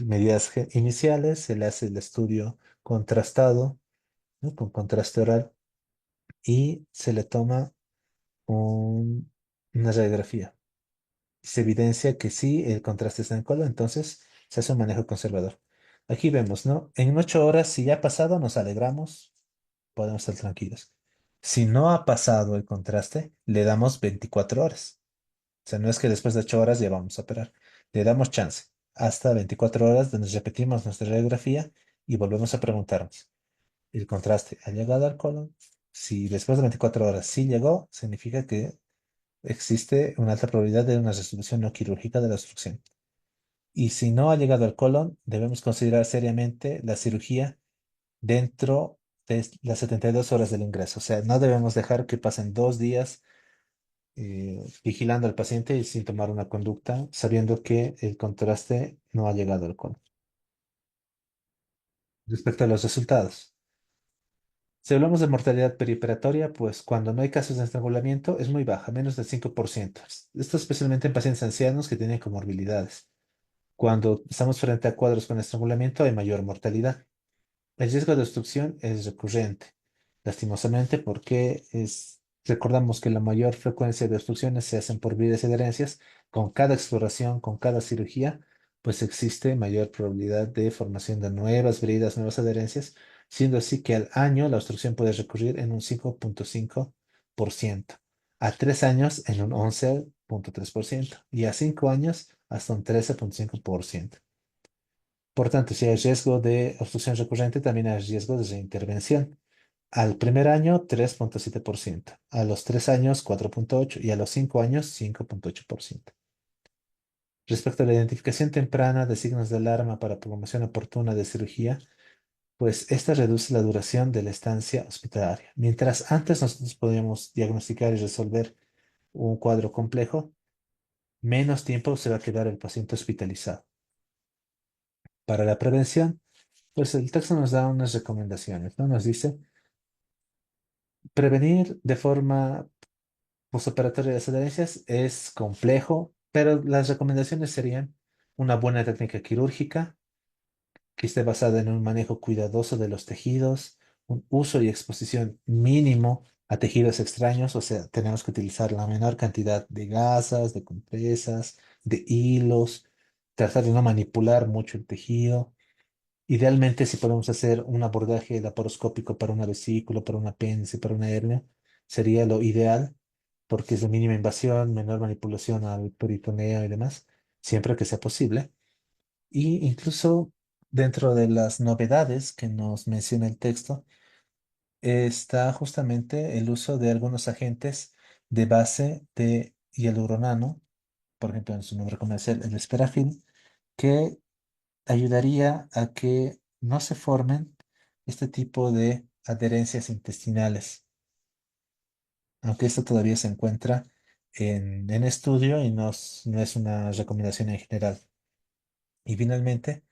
Medidas iniciales, se le hace el estudio contrastado, ¿no? Con contraste oral y se le toma una radiografía. Se evidencia que sí, el contraste está en colon, entonces se hace un manejo conservador. Aquí vemos, ¿no? En 8 horas, si ya ha pasado, nos alegramos, podemos estar tranquilos. Si no ha pasado el contraste, le damos 24 horas. O sea, no es que después de 8 horas ya vamos a operar. Le damos chance. Hasta 24 horas donde repetimos nuestra radiografía y volvemos a preguntarnos. ¿El contraste ha llegado al colon? Si después de 24 horas sí llegó, significa que existe una alta probabilidad de una resolución no quirúrgica de la obstrucción. Y si no ha llegado al colon, debemos considerar seriamente la cirugía dentro de las 72 horas del ingreso. O sea, no debemos dejar que pasen 2 días vigilando al paciente y sin tomar una conducta, sabiendo que el contraste no ha llegado al colon. Respecto a los resultados. Si hablamos de mortalidad perioperatoria, pues cuando no hay casos de estrangulamiento es muy baja, menos del 5%. Esto especialmente en pacientes ancianos que tienen comorbilidades. Cuando estamos frente a cuadros con estrangulamiento hay mayor mortalidad. El riesgo de obstrucción es recurrente, lastimosamente, porque recordamos que la mayor frecuencia de obstrucciones se hacen por vías y adherencias. Con cada exploración, con cada cirugía, pues existe mayor probabilidad de formación de nuevas bridas, nuevas adherencias, siendo así que al año la obstrucción puede recurrir en un 5,5%, a 3 años en un 11,3% y a 5 años hasta un 13,5%. Por tanto, si hay riesgo de obstrucción recurrente, también hay riesgo de reintervención. Al primer año, 3,7%. A los 3 años, 4,8%. Y a los 5 años, 5,8%. Respecto a la identificación temprana de signos de alarma para programación oportuna de cirugía, pues esta reduce la duración de la estancia hospitalaria. Mientras antes nosotros podíamos diagnosticar y resolver un cuadro complejo, menos tiempo se va a quedar el paciente hospitalizado. Para la prevención, pues el texto nos da unas recomendaciones, ¿no? Nos dice prevenir de forma postoperatoria las adherencias es complejo, pero las recomendaciones serían una buena técnica quirúrgica que esté basada en un manejo cuidadoso de los tejidos, un uso y exposición mínimo a tejidos extraños, o sea, tenemos que utilizar la menor cantidad de gasas, de compresas, de hilos, tratar de no manipular mucho el tejido. Idealmente, si podemos hacer un abordaje laparoscópico para una vesícula, para un apéndice, para una hernia, sería lo ideal. porque es de mínima invasión, menor manipulación al peritoneo y demás, siempre que sea posible. Y incluso dentro de las novedades que nos menciona el texto, está justamente el uso de algunos agentes de base de hialuronano, por ejemplo, en su nombre comercial, el Esperafil, que ayudaría a que no se formen este tipo de adherencias intestinales, aunque esto todavía se encuentra en estudio y no es una recomendación en general. Y finalmente,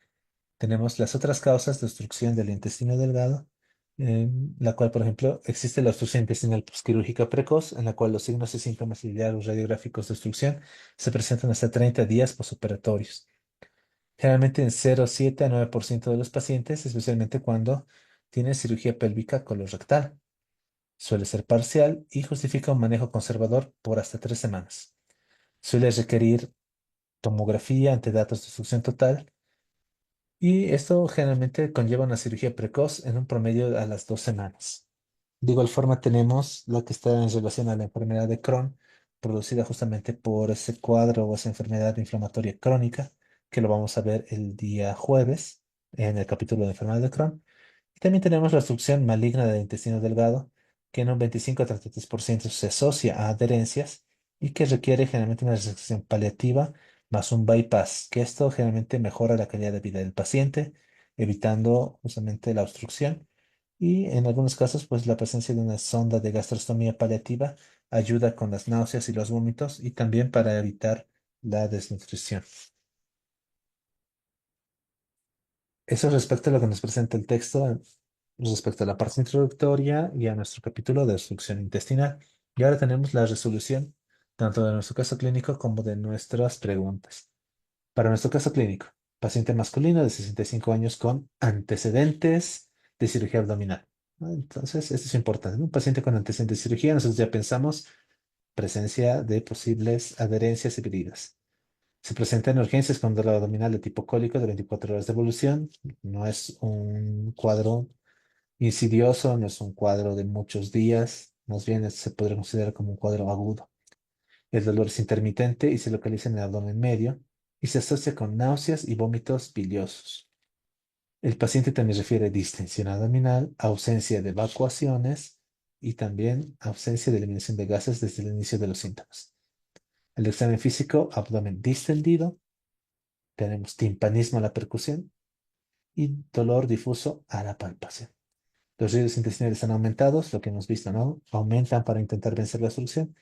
tenemos las otras causas de obstrucción del intestino delgado, la cual, por ejemplo, existe la obstrucción intestinal postquirúrgica precoz, en la cual los signos y síntomas y diarios radiográficos de obstrucción se presentan hasta 30 días posoperatorios. Generalmente en 0,7 a 9% de los pacientes, especialmente cuando tienen cirugía pélvica colorectal. Suele ser parcial y justifica un manejo conservador por hasta 3 semanas. Suele requerir tomografía ante datos de obstrucción total y esto generalmente conlleva una cirugía precoz en un promedio a las 2 semanas. De igual forma tenemos lo que está en relación a la enfermedad de Crohn, producida justamente por ese cuadro o esa enfermedad inflamatoria crónica, que lo vamos a ver el día jueves en el capítulo de enfermedad de Crohn. Y también tenemos la obstrucción maligna del intestino delgado, que en un 25 a 33% se asocia a adherencias y que requiere generalmente una resección paliativa más un bypass, que esto generalmente mejora la calidad de vida del paciente, evitando justamente la obstrucción. Y en algunos casos, pues la presencia de una sonda de gastrostomía paliativa ayuda con las náuseas y los vómitos y también para evitar la desnutrición. Eso respecto a lo que nos presenta el texto, respecto a la parte introductoria y a nuestro capítulo de obstrucción intestinal. Y ahora tenemos la resolución tanto de nuestro caso clínico como de nuestras preguntas. Para nuestro caso clínico, paciente masculino de 65 años con antecedentes de cirugía abdominal, ¿no? Entonces, esto es importante, ¿no? Un paciente con antecedentes de cirugía, nosotros ya pensamos presencia de posibles adherencias y heridas. Se presenta en urgencias con dolor abdominal de tipo cólico de 24 horas de evolución. No es un cuadro insidioso, no es un cuadro de muchos días. Más bien se podría considerar como un cuadro agudo. El dolor es intermitente y se localiza en el abdomen medio y se asocia con náuseas y vómitos biliosos. El paciente también refiere distensión abdominal, ausencia de evacuaciones y también ausencia de eliminación de gases desde el inicio de los síntomas. El examen físico, abdomen distendido, tenemos timpanismo a la percusión y dolor difuso a la palpación. Los ruidos intestinales están aumentados, lo que hemos visto, ¿no? Aumentan para intentar vencer la obstrucción.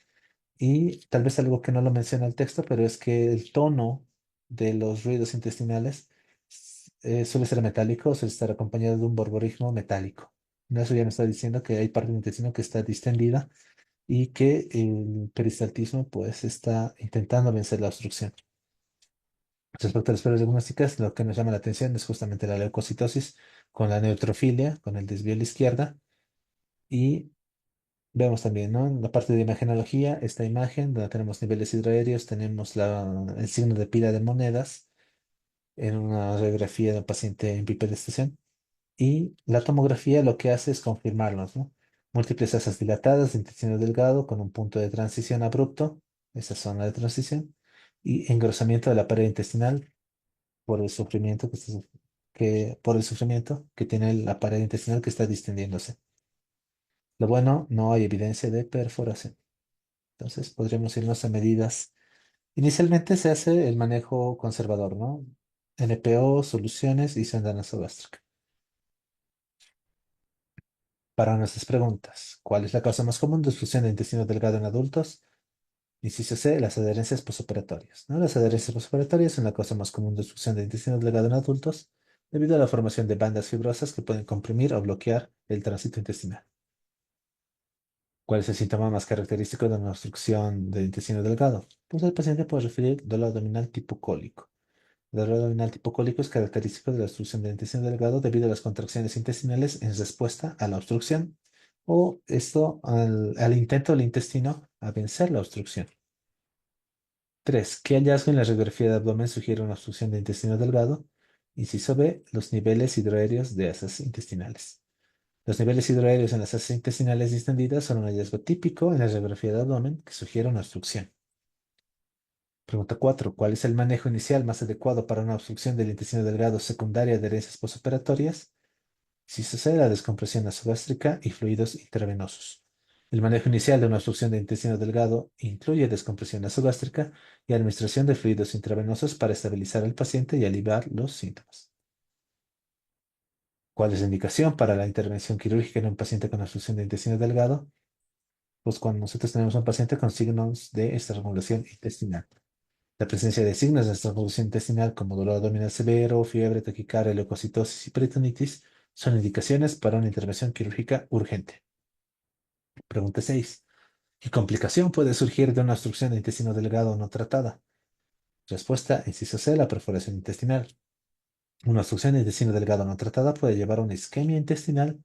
Y tal vez algo que no lo menciona el texto, pero es que el tono de los ruidos intestinales suele ser metálico, suele estar acompañado de un borborismo metálico. ¿No? Eso ya me está diciendo que hay parte del intestino que está distendida y que el peristaltismo pues está intentando vencer la obstrucción. Respecto a las pruebas diagnósticas, lo que nos llama la atención es justamente la leucocitosis con la neutrofilia, con el desvío a la izquierda. Y vemos también, ¿no? En la parte de imagenología, esta imagen donde tenemos niveles hidroaéreos, tenemos el signo de pila de monedas en una radiografía de un paciente en bipedestación. Y la tomografía lo que hace es confirmarlos, ¿no? Múltiples asas dilatadas de intestino delgado con un punto de transición abrupto, esa zona de transición, y engrosamiento de la pared intestinal por el sufrimiento por el sufrimiento que tiene la pared intestinal que está distendiéndose. Lo bueno, no hay evidencia de perforación. Entonces podríamos irnos a medidas. Inicialmente se hace el manejo conservador, ¿no? NPO, soluciones y sonda nasogástrica. Para nuestras preguntas, ¿cuál es la causa más común de obstrucción de intestino delgado en adultos? Inciso C, las adherencias posoperatorias, ¿no? Las adherencias posoperatorias son la causa más común de obstrucción de intestino delgado en adultos debido a la formación de bandas fibrosas que pueden comprimir o bloquear el tránsito intestinal. ¿Cuál es el síntoma más característico de una obstrucción del intestino delgado? Pues el paciente puede referir dolor abdominal tipo cólico. El dolor abdominal tipo cólico es característico de la obstrucción del intestino delgado debido a las contracciones intestinales en respuesta a la obstrucción o esto al intento del intestino a vencer la obstrucción. 3. ¿Qué hallazgo en la radiografía de abdomen sugiere una obstrucción del intestino delgado? Inciso B, los niveles hidroaéreos de heces intestinales. Los niveles hidroaéreos en las heces intestinales distendidas son un hallazgo típico en la radiografía de abdomen que sugiere una obstrucción. Pregunta 4. ¿Cuál es el manejo inicial más adecuado para una obstrucción del intestino delgado secundaria de herencias postoperatorias? Si sucede la descompresión nasogástrica y fluidos intravenosos. El manejo inicial de una obstrucción del intestino delgado incluye descompresión nasogástrica y administración de fluidos intravenosos para estabilizar al paciente y aliviar los síntomas. ¿Cuál es la indicación para la intervención quirúrgica en un paciente con obstrucción de intestino delgado? Pues cuando nosotros tenemos un paciente con signos de estrangulación intestinal. La presencia de signos de estrangulación intestinal como dolor abdominal severo, fiebre, taquicardia, leucocitosis y peritonitis son indicaciones para una intervención quirúrgica urgente. Pregunta 6. ¿Qué complicación puede surgir de una obstrucción de intestino delgado no tratada? Respuesta, inciso C, la perforación intestinal. Una obstrucción de intestino delgado no tratada puede llevar a una isquemia intestinal,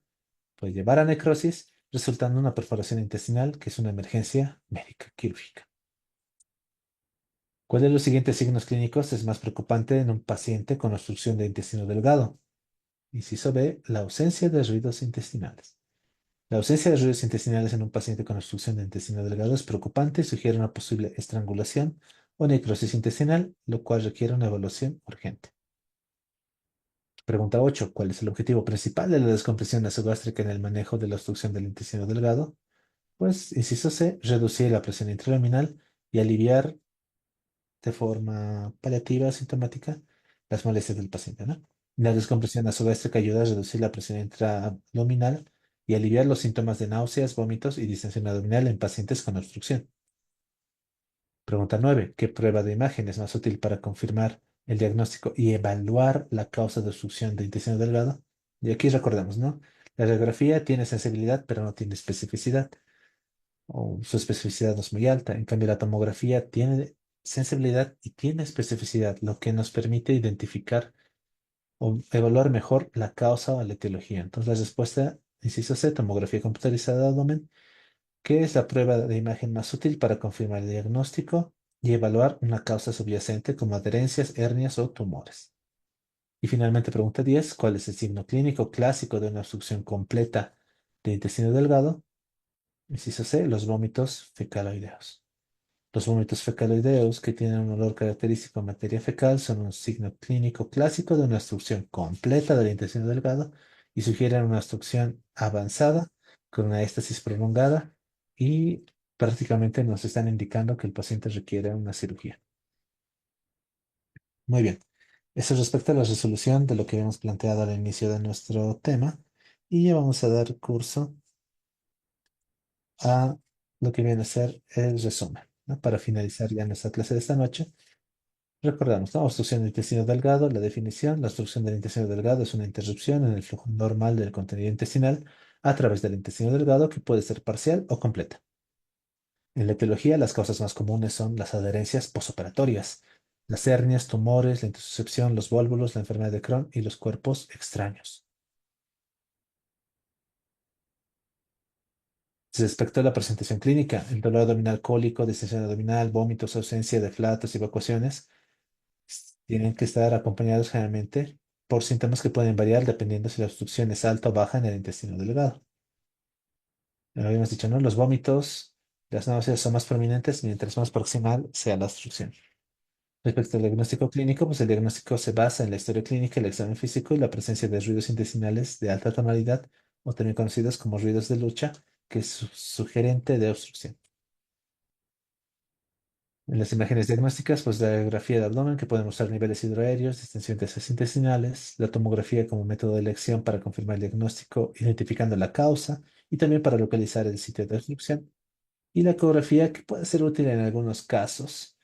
puede llevar a necrosis, resultando en una perforación intestinal, que es una emergencia médica quirúrgica. ¿Cuál de los siguientes signos clínicos es más preocupante en un paciente con obstrucción de intestino delgado? Inciso B, la ausencia de ruidos intestinales. La ausencia de ruidos intestinales en un paciente con obstrucción de intestino delgado es preocupante y sugiere una posible estrangulación o necrosis intestinal, lo cual requiere una evaluación urgente. Pregunta 8. ¿Cuál es el objetivo principal de la descompresión nasogástrica en el manejo de la obstrucción del intestino delgado? Pues, inciso C, reducir la presión intraabdominal y aliviar de forma paliativa, sintomática, las molestias del paciente, ¿no? La descompresión nasogástrica ayuda a reducir la presión intraabdominal y aliviar los síntomas de náuseas, vómitos y distensión abdominal en pacientes con obstrucción. Pregunta 9. ¿Qué prueba de imagen es más útil para confirmar el diagnóstico y evaluar la causa de obstrucción de intestino delgado? Y aquí recordemos, ¿no? La radiografía tiene sensibilidad, pero no tiene especificidad, o su especificidad no es muy alta. En cambio, la tomografía tiene sensibilidad y tiene especificidad, lo que nos permite identificar o evaluar mejor la causa o la etiología. Entonces, la respuesta, inciso C, tomografía computarizada de abdomen, que es la prueba de imagen más útil para confirmar el diagnóstico y evaluar una causa subyacente como adherencias, hernias o tumores. Y finalmente, pregunta 10, ¿cuál es el signo clínico clásico de una obstrucción completa de intestino delgado? Inciso C, los vómitos fecaloideos. Los vómitos fecaloideos, que tienen un olor característico a materia fecal, son un signo clínico clásico de una obstrucción completa del intestino delgado y sugieren una obstrucción avanzada con una éstasis prolongada y prácticamente nos están indicando que el paciente requiere una cirugía. Muy bien. Eso respecto a la resolución de lo que habíamos planteado al inicio de nuestro tema y ya vamos a dar curso a lo que viene a ser el resumen, ¿no? Para finalizar ya nuestra clase de esta noche. Recordamos, ¿no? Obstrucción del intestino delgado, la definición. La obstrucción del intestino delgado es una interrupción en el flujo normal del contenido intestinal a través del intestino delgado que puede ser parcial o completa. En la etiología, las causas más comunes son las adherencias posoperatorias, las hernias, tumores, la intususcepción, los vólvulos, la enfermedad de Crohn y los cuerpos extraños. Respecto a la presentación clínica, el dolor abdominal cólico, distensión abdominal, vómitos, ausencia de flatos y evacuaciones tienen que estar acompañados generalmente por síntomas que pueden variar dependiendo si la obstrucción es alta o baja en el intestino delgado. Lo habíamos dicho, ¿no? Los vómitos, las náuseas son más prominentes mientras más proximal sea la obstrucción. Respecto al diagnóstico clínico, pues el diagnóstico se basa en la historia clínica, el examen físico y la presencia de ruidos intestinales de alta tonalidad, o también conocidos como ruidos de lucha, que es sugerente de obstrucción. En las imágenes diagnósticas, pues la radiografía de abdomen que puede mostrar niveles hidroaéreos, distensión de heces intestinales, la tomografía como método de elección para confirmar el diagnóstico, identificando la causa y también para localizar el sitio de obstrucción, y la ecografía que puede ser útil en algunos casos,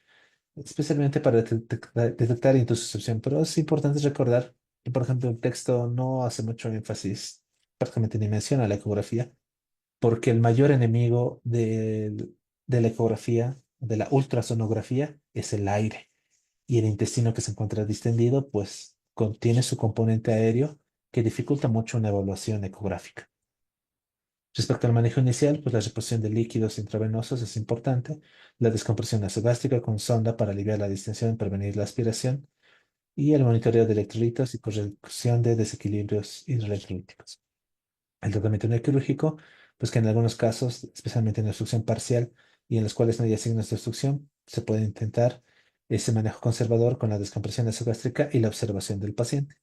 especialmente para detectar intususcepción. Pero es importante recordar que, por ejemplo, el texto no hace mucho énfasis, prácticamente ni menciona la ecografía, porque el mayor enemigo de la ecografía, de la ultrasonografía, es el aire. Y el intestino que se encuentra distendido, pues contiene su componente aéreo que dificulta mucho una evaluación ecográfica. Respecto al manejo inicial, pues la reposición de líquidos intravenosos es importante, la descompresión nasogástrica con sonda para aliviar la distensión, prevenir la aspiración, y el monitoreo de electrolitos y corrección de desequilibrios hidroelectrolíticos. El tratamiento no quirúrgico, pues que en algunos casos, especialmente en la obstrucción parcial y en los cuales no haya signos de obstrucción, se puede intentar ese manejo conservador con la descompresión nasogástrica y la observación del paciente.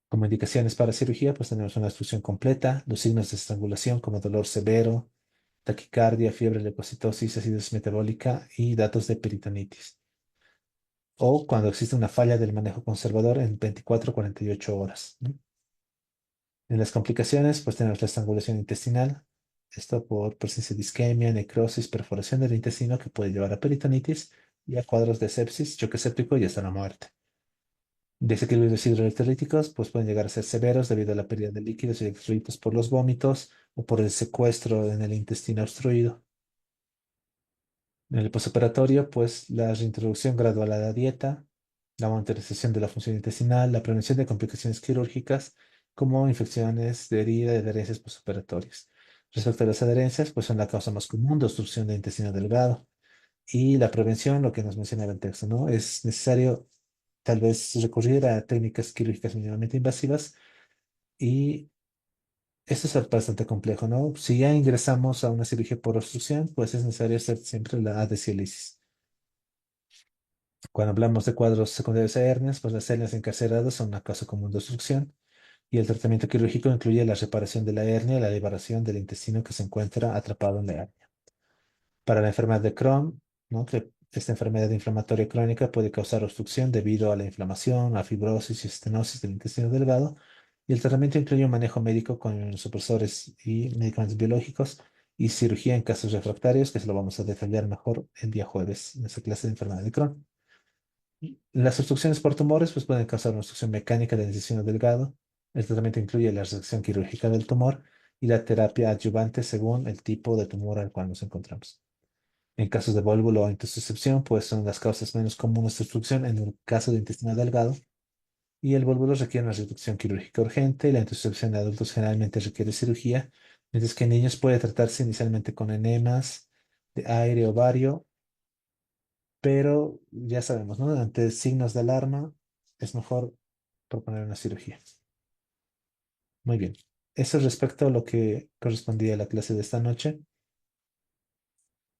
Como indicaciones para cirugía, pues tenemos una obstrucción completa, los signos de estrangulación como dolor severo, taquicardia, fiebre, leucocitosis, acidosis metabólica y datos de peritonitis. O cuando existe una falla del manejo conservador en 24 a 48 horas, ¿no? En las complicaciones, pues tenemos la estrangulación intestinal, esto por presencia de isquemia, necrosis, perforación del intestino que puede llevar a peritonitis y a cuadros de sepsis, choque séptico y hasta la muerte. Desequilibrios hidroelectrolíticos pues pueden llegar a ser severos debido a la pérdida de líquidos y electrolitos por los vómitos o por el secuestro en el intestino obstruido. En el postoperatorio, pues la reintroducción gradual a la dieta, la monitorización de la función intestinal, la prevención de complicaciones quirúrgicas como infecciones de herida y adherencias postoperatorias. Respecto a las adherencias, pues son la causa más común de obstrucción de intestino delgado. Y la prevención, lo que nos mencionaba el texto, ¿no? Es necesario tal vez recurrir a técnicas quirúrgicas mínimamente invasivas y esto es bastante complejo, ¿no? Si ya ingresamos a una cirugía por obstrucción, pues es necesario hacer siempre la adhesiolisis. Cuando hablamos de cuadros secundarios a hernias, pues las hernias encarceradas son una causa común de obstrucción y el tratamiento quirúrgico incluye la reparación de la hernia y la liberación del intestino que se encuentra atrapado en la hernia. Para la enfermedad de Crohn, ¿no? Que esta enfermedad inflamatoria crónica puede causar obstrucción debido a la inflamación, a fibrosis y estenosis del intestino delgado, y el tratamiento incluye un manejo médico con supresores y medicamentos biológicos y cirugía en casos refractarios, que se lo vamos a detallar mejor el día jueves en esa clase de enfermedad de Crohn. Las obstrucciones por tumores pues, pueden causar una obstrucción mecánica del intestino delgado. El tratamiento incluye la resección quirúrgica del tumor y la terapia adyuvante según el tipo de tumor al cual nos encontramos. En casos de vólvulo o intussuscepción, pues son las causas menos comunes de obstrucción en el caso de intestino delgado. Y el vólvulo requiere una reducción quirúrgica urgente. La intussuscepción en adultos generalmente requiere cirugía, mientras que en niños puede tratarse inicialmente con enemas de aire ovario, pero ya sabemos, ¿no? Ante signos de alarma es mejor proponer una cirugía. Muy bien. Eso respecto a lo que correspondía a la clase de esta noche.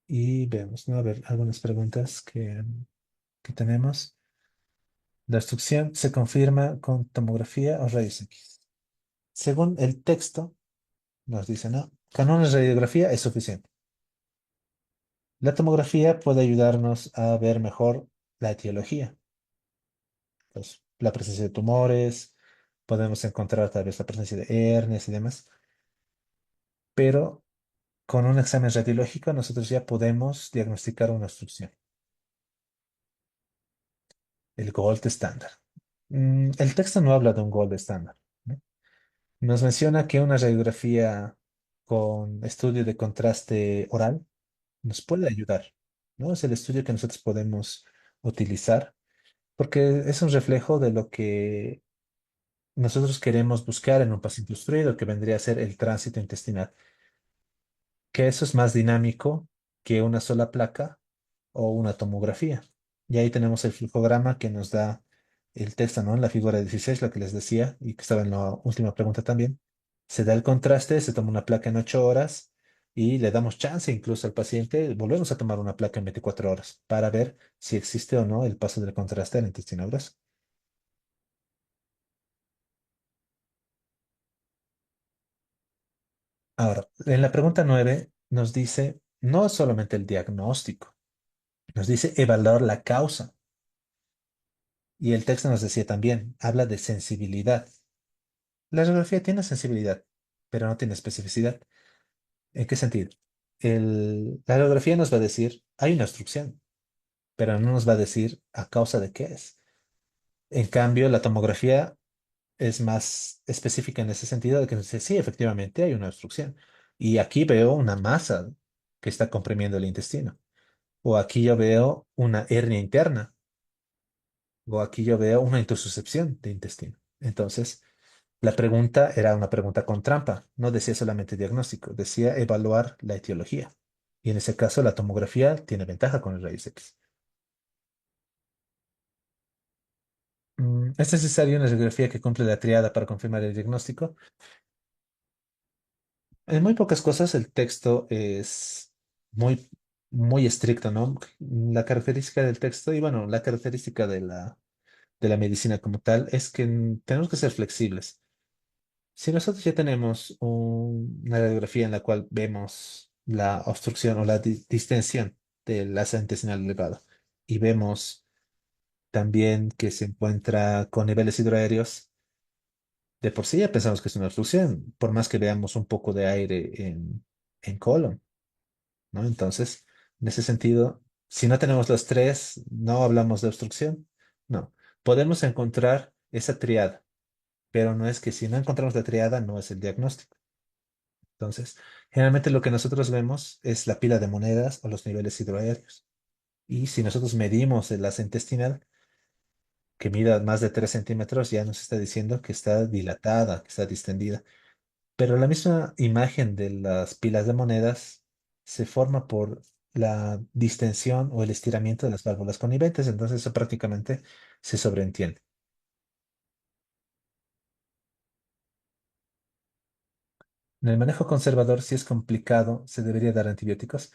Y veamos, ¿no? A ver, algunas preguntas que tenemos. La obstrucción se confirma con tomografía o rayos X. Según el texto, nos dice, ¿no? Con una radiografía es suficiente. La tomografía puede ayudarnos a ver mejor la etiología, pues, la presencia de tumores, podemos encontrar tal vez la presencia de hernias y demás, pero con un examen radiológico nosotros ya podemos diagnosticar una obstrucción, el gold estándar. El texto no habla de un gold estándar, ¿no? Nos menciona que una radiografía con estudio de contraste oral nos puede ayudar, ¿no? Es el estudio que nosotros podemos utilizar porque es un reflejo de lo que nosotros queremos buscar en un paciente obstruido, que vendría a ser el tránsito intestinal, que eso es más dinámico que una sola placa o una tomografía. Y ahí tenemos el flujograma que nos da el texto, ¿no? En la figura 16, la que les decía, y que estaba en la última pregunta también. Se da el contraste, se toma una placa en 8 horas y le damos chance incluso al paciente, volvemos a tomar una placa en 24 horas para ver si existe o no el paso del contraste al intestino grueso. Ahora, en la pregunta 9 nos dice no solamente el diagnóstico, nos dice evaluar la causa. Y el texto nos decía también, habla de sensibilidad. La radiografía tiene sensibilidad, pero no tiene especificidad. ¿En qué sentido? La radiografía nos va a decir, hay una obstrucción, pero no nos va a decir a causa de qué es. En cambio, la tomografía es más específica en ese sentido de que nos dice, sí, efectivamente hay una obstrucción. Y aquí veo una masa que está comprimiendo el intestino. O aquí yo veo una hernia interna. O aquí yo veo una intussuscepción de intestino. Entonces, la pregunta era una pregunta con trampa. No decía solamente diagnóstico, decía evaluar la etiología. Y en ese caso, la tomografía tiene ventaja con el rayos X. ¿Es necesaria una radiografía que cumple la triada para confirmar el diagnóstico? En muy pocas cosas el texto es muy, muy estricto, ¿no? La característica del texto y bueno, la característica de la medicina como tal es que tenemos que ser flexibles. Si nosotros ya tenemos una radiografía en la cual vemos la obstrucción o la distensión del asa intestinal delgado y vemos también que se encuentra con niveles hidroaéreos, de por sí ya pensamos que es una obstrucción, por más que veamos un poco de aire en colon, ¿no? Entonces, en ese sentido, si no tenemos los tres, no hablamos de obstrucción, no. Podemos encontrar esa triada, pero no es que si no encontramos la triada, no es el diagnóstico. Entonces, generalmente lo que nosotros vemos es la pila de monedas o los niveles hidroaéreos. Y si nosotros medimos el asa intestinal, que mida más de 3 centímetros, ya nos está diciendo que está dilatada, que está distendida. Pero la misma imagen de las pilas de monedas se forma por la distensión o el estiramiento de las válvulas coniventes, entonces eso prácticamente se sobreentiende. En el manejo conservador, si es complicado, se debería dar antibióticos.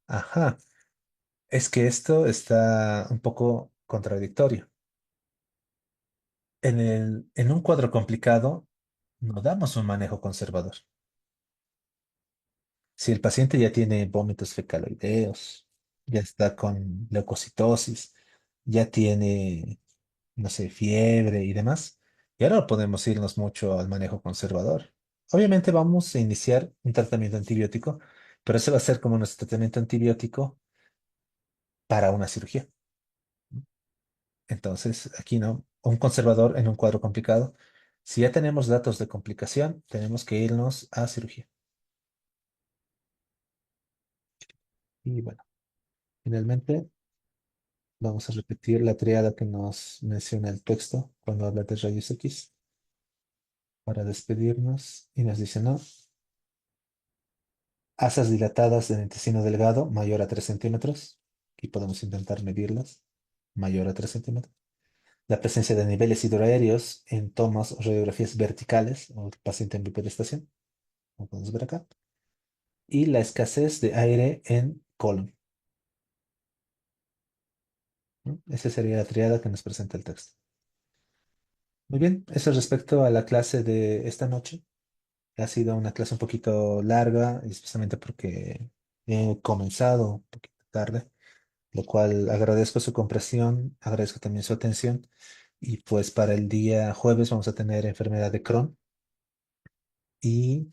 Ajá, es que esto está un poco contradictorio. En un cuadro complicado, no damos un manejo conservador. Si el paciente ya tiene vómitos fecaloideos, ya está con leucocitosis, ya tiene, no sé, fiebre y demás, y ahora podemos irnos mucho al manejo conservador. Obviamente vamos a iniciar un tratamiento antibiótico, pero ese va a ser como nuestro tratamiento antibiótico para una cirugía. Entonces, aquí no, un conservador en un cuadro complicado. Si ya tenemos datos de complicación, tenemos que irnos a cirugía. Y bueno, finalmente vamos a repetir la triada que nos menciona el texto cuando habla de rayos X para despedirnos. Y nos dice, ¿no? Asas dilatadas del intestino delgado mayor a 3 centímetros. Aquí podemos intentar medirlas. Mayor a 3 centímetros. La presencia de niveles hidroaéreos en tomas o radiografías verticales o paciente en bipedestación, como podemos ver acá. Y la escasez de aire en colon, ¿no? Esa sería la triada que nos presenta el texto. Muy bien, eso respecto a la clase de esta noche. Ha sido una clase un poquito larga, especialmente porque he comenzado un poquito tarde, lo cual agradezco su comprensión, agradezco también su atención. Y pues para el día jueves vamos a tener enfermedad de Crohn y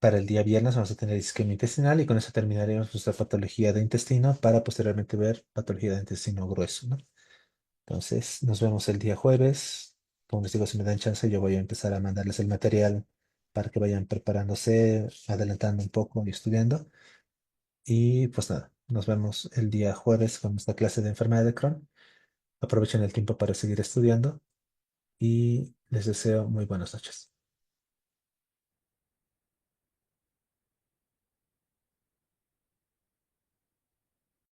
para el día viernes vamos a tener isquemia intestinal y con eso terminaremos nuestra patología de intestino para posteriormente ver patología de intestino grueso, ¿no? Entonces, nos vemos el día jueves. Como les digo, si me dan chance, yo voy a empezar a mandarles el material para que vayan preparándose, adelantando un poco y estudiando. Y pues nada, nos vemos el día jueves con esta clase de enfermedad de Crohn. Aprovechen el tiempo para seguir estudiando y les deseo muy buenas noches.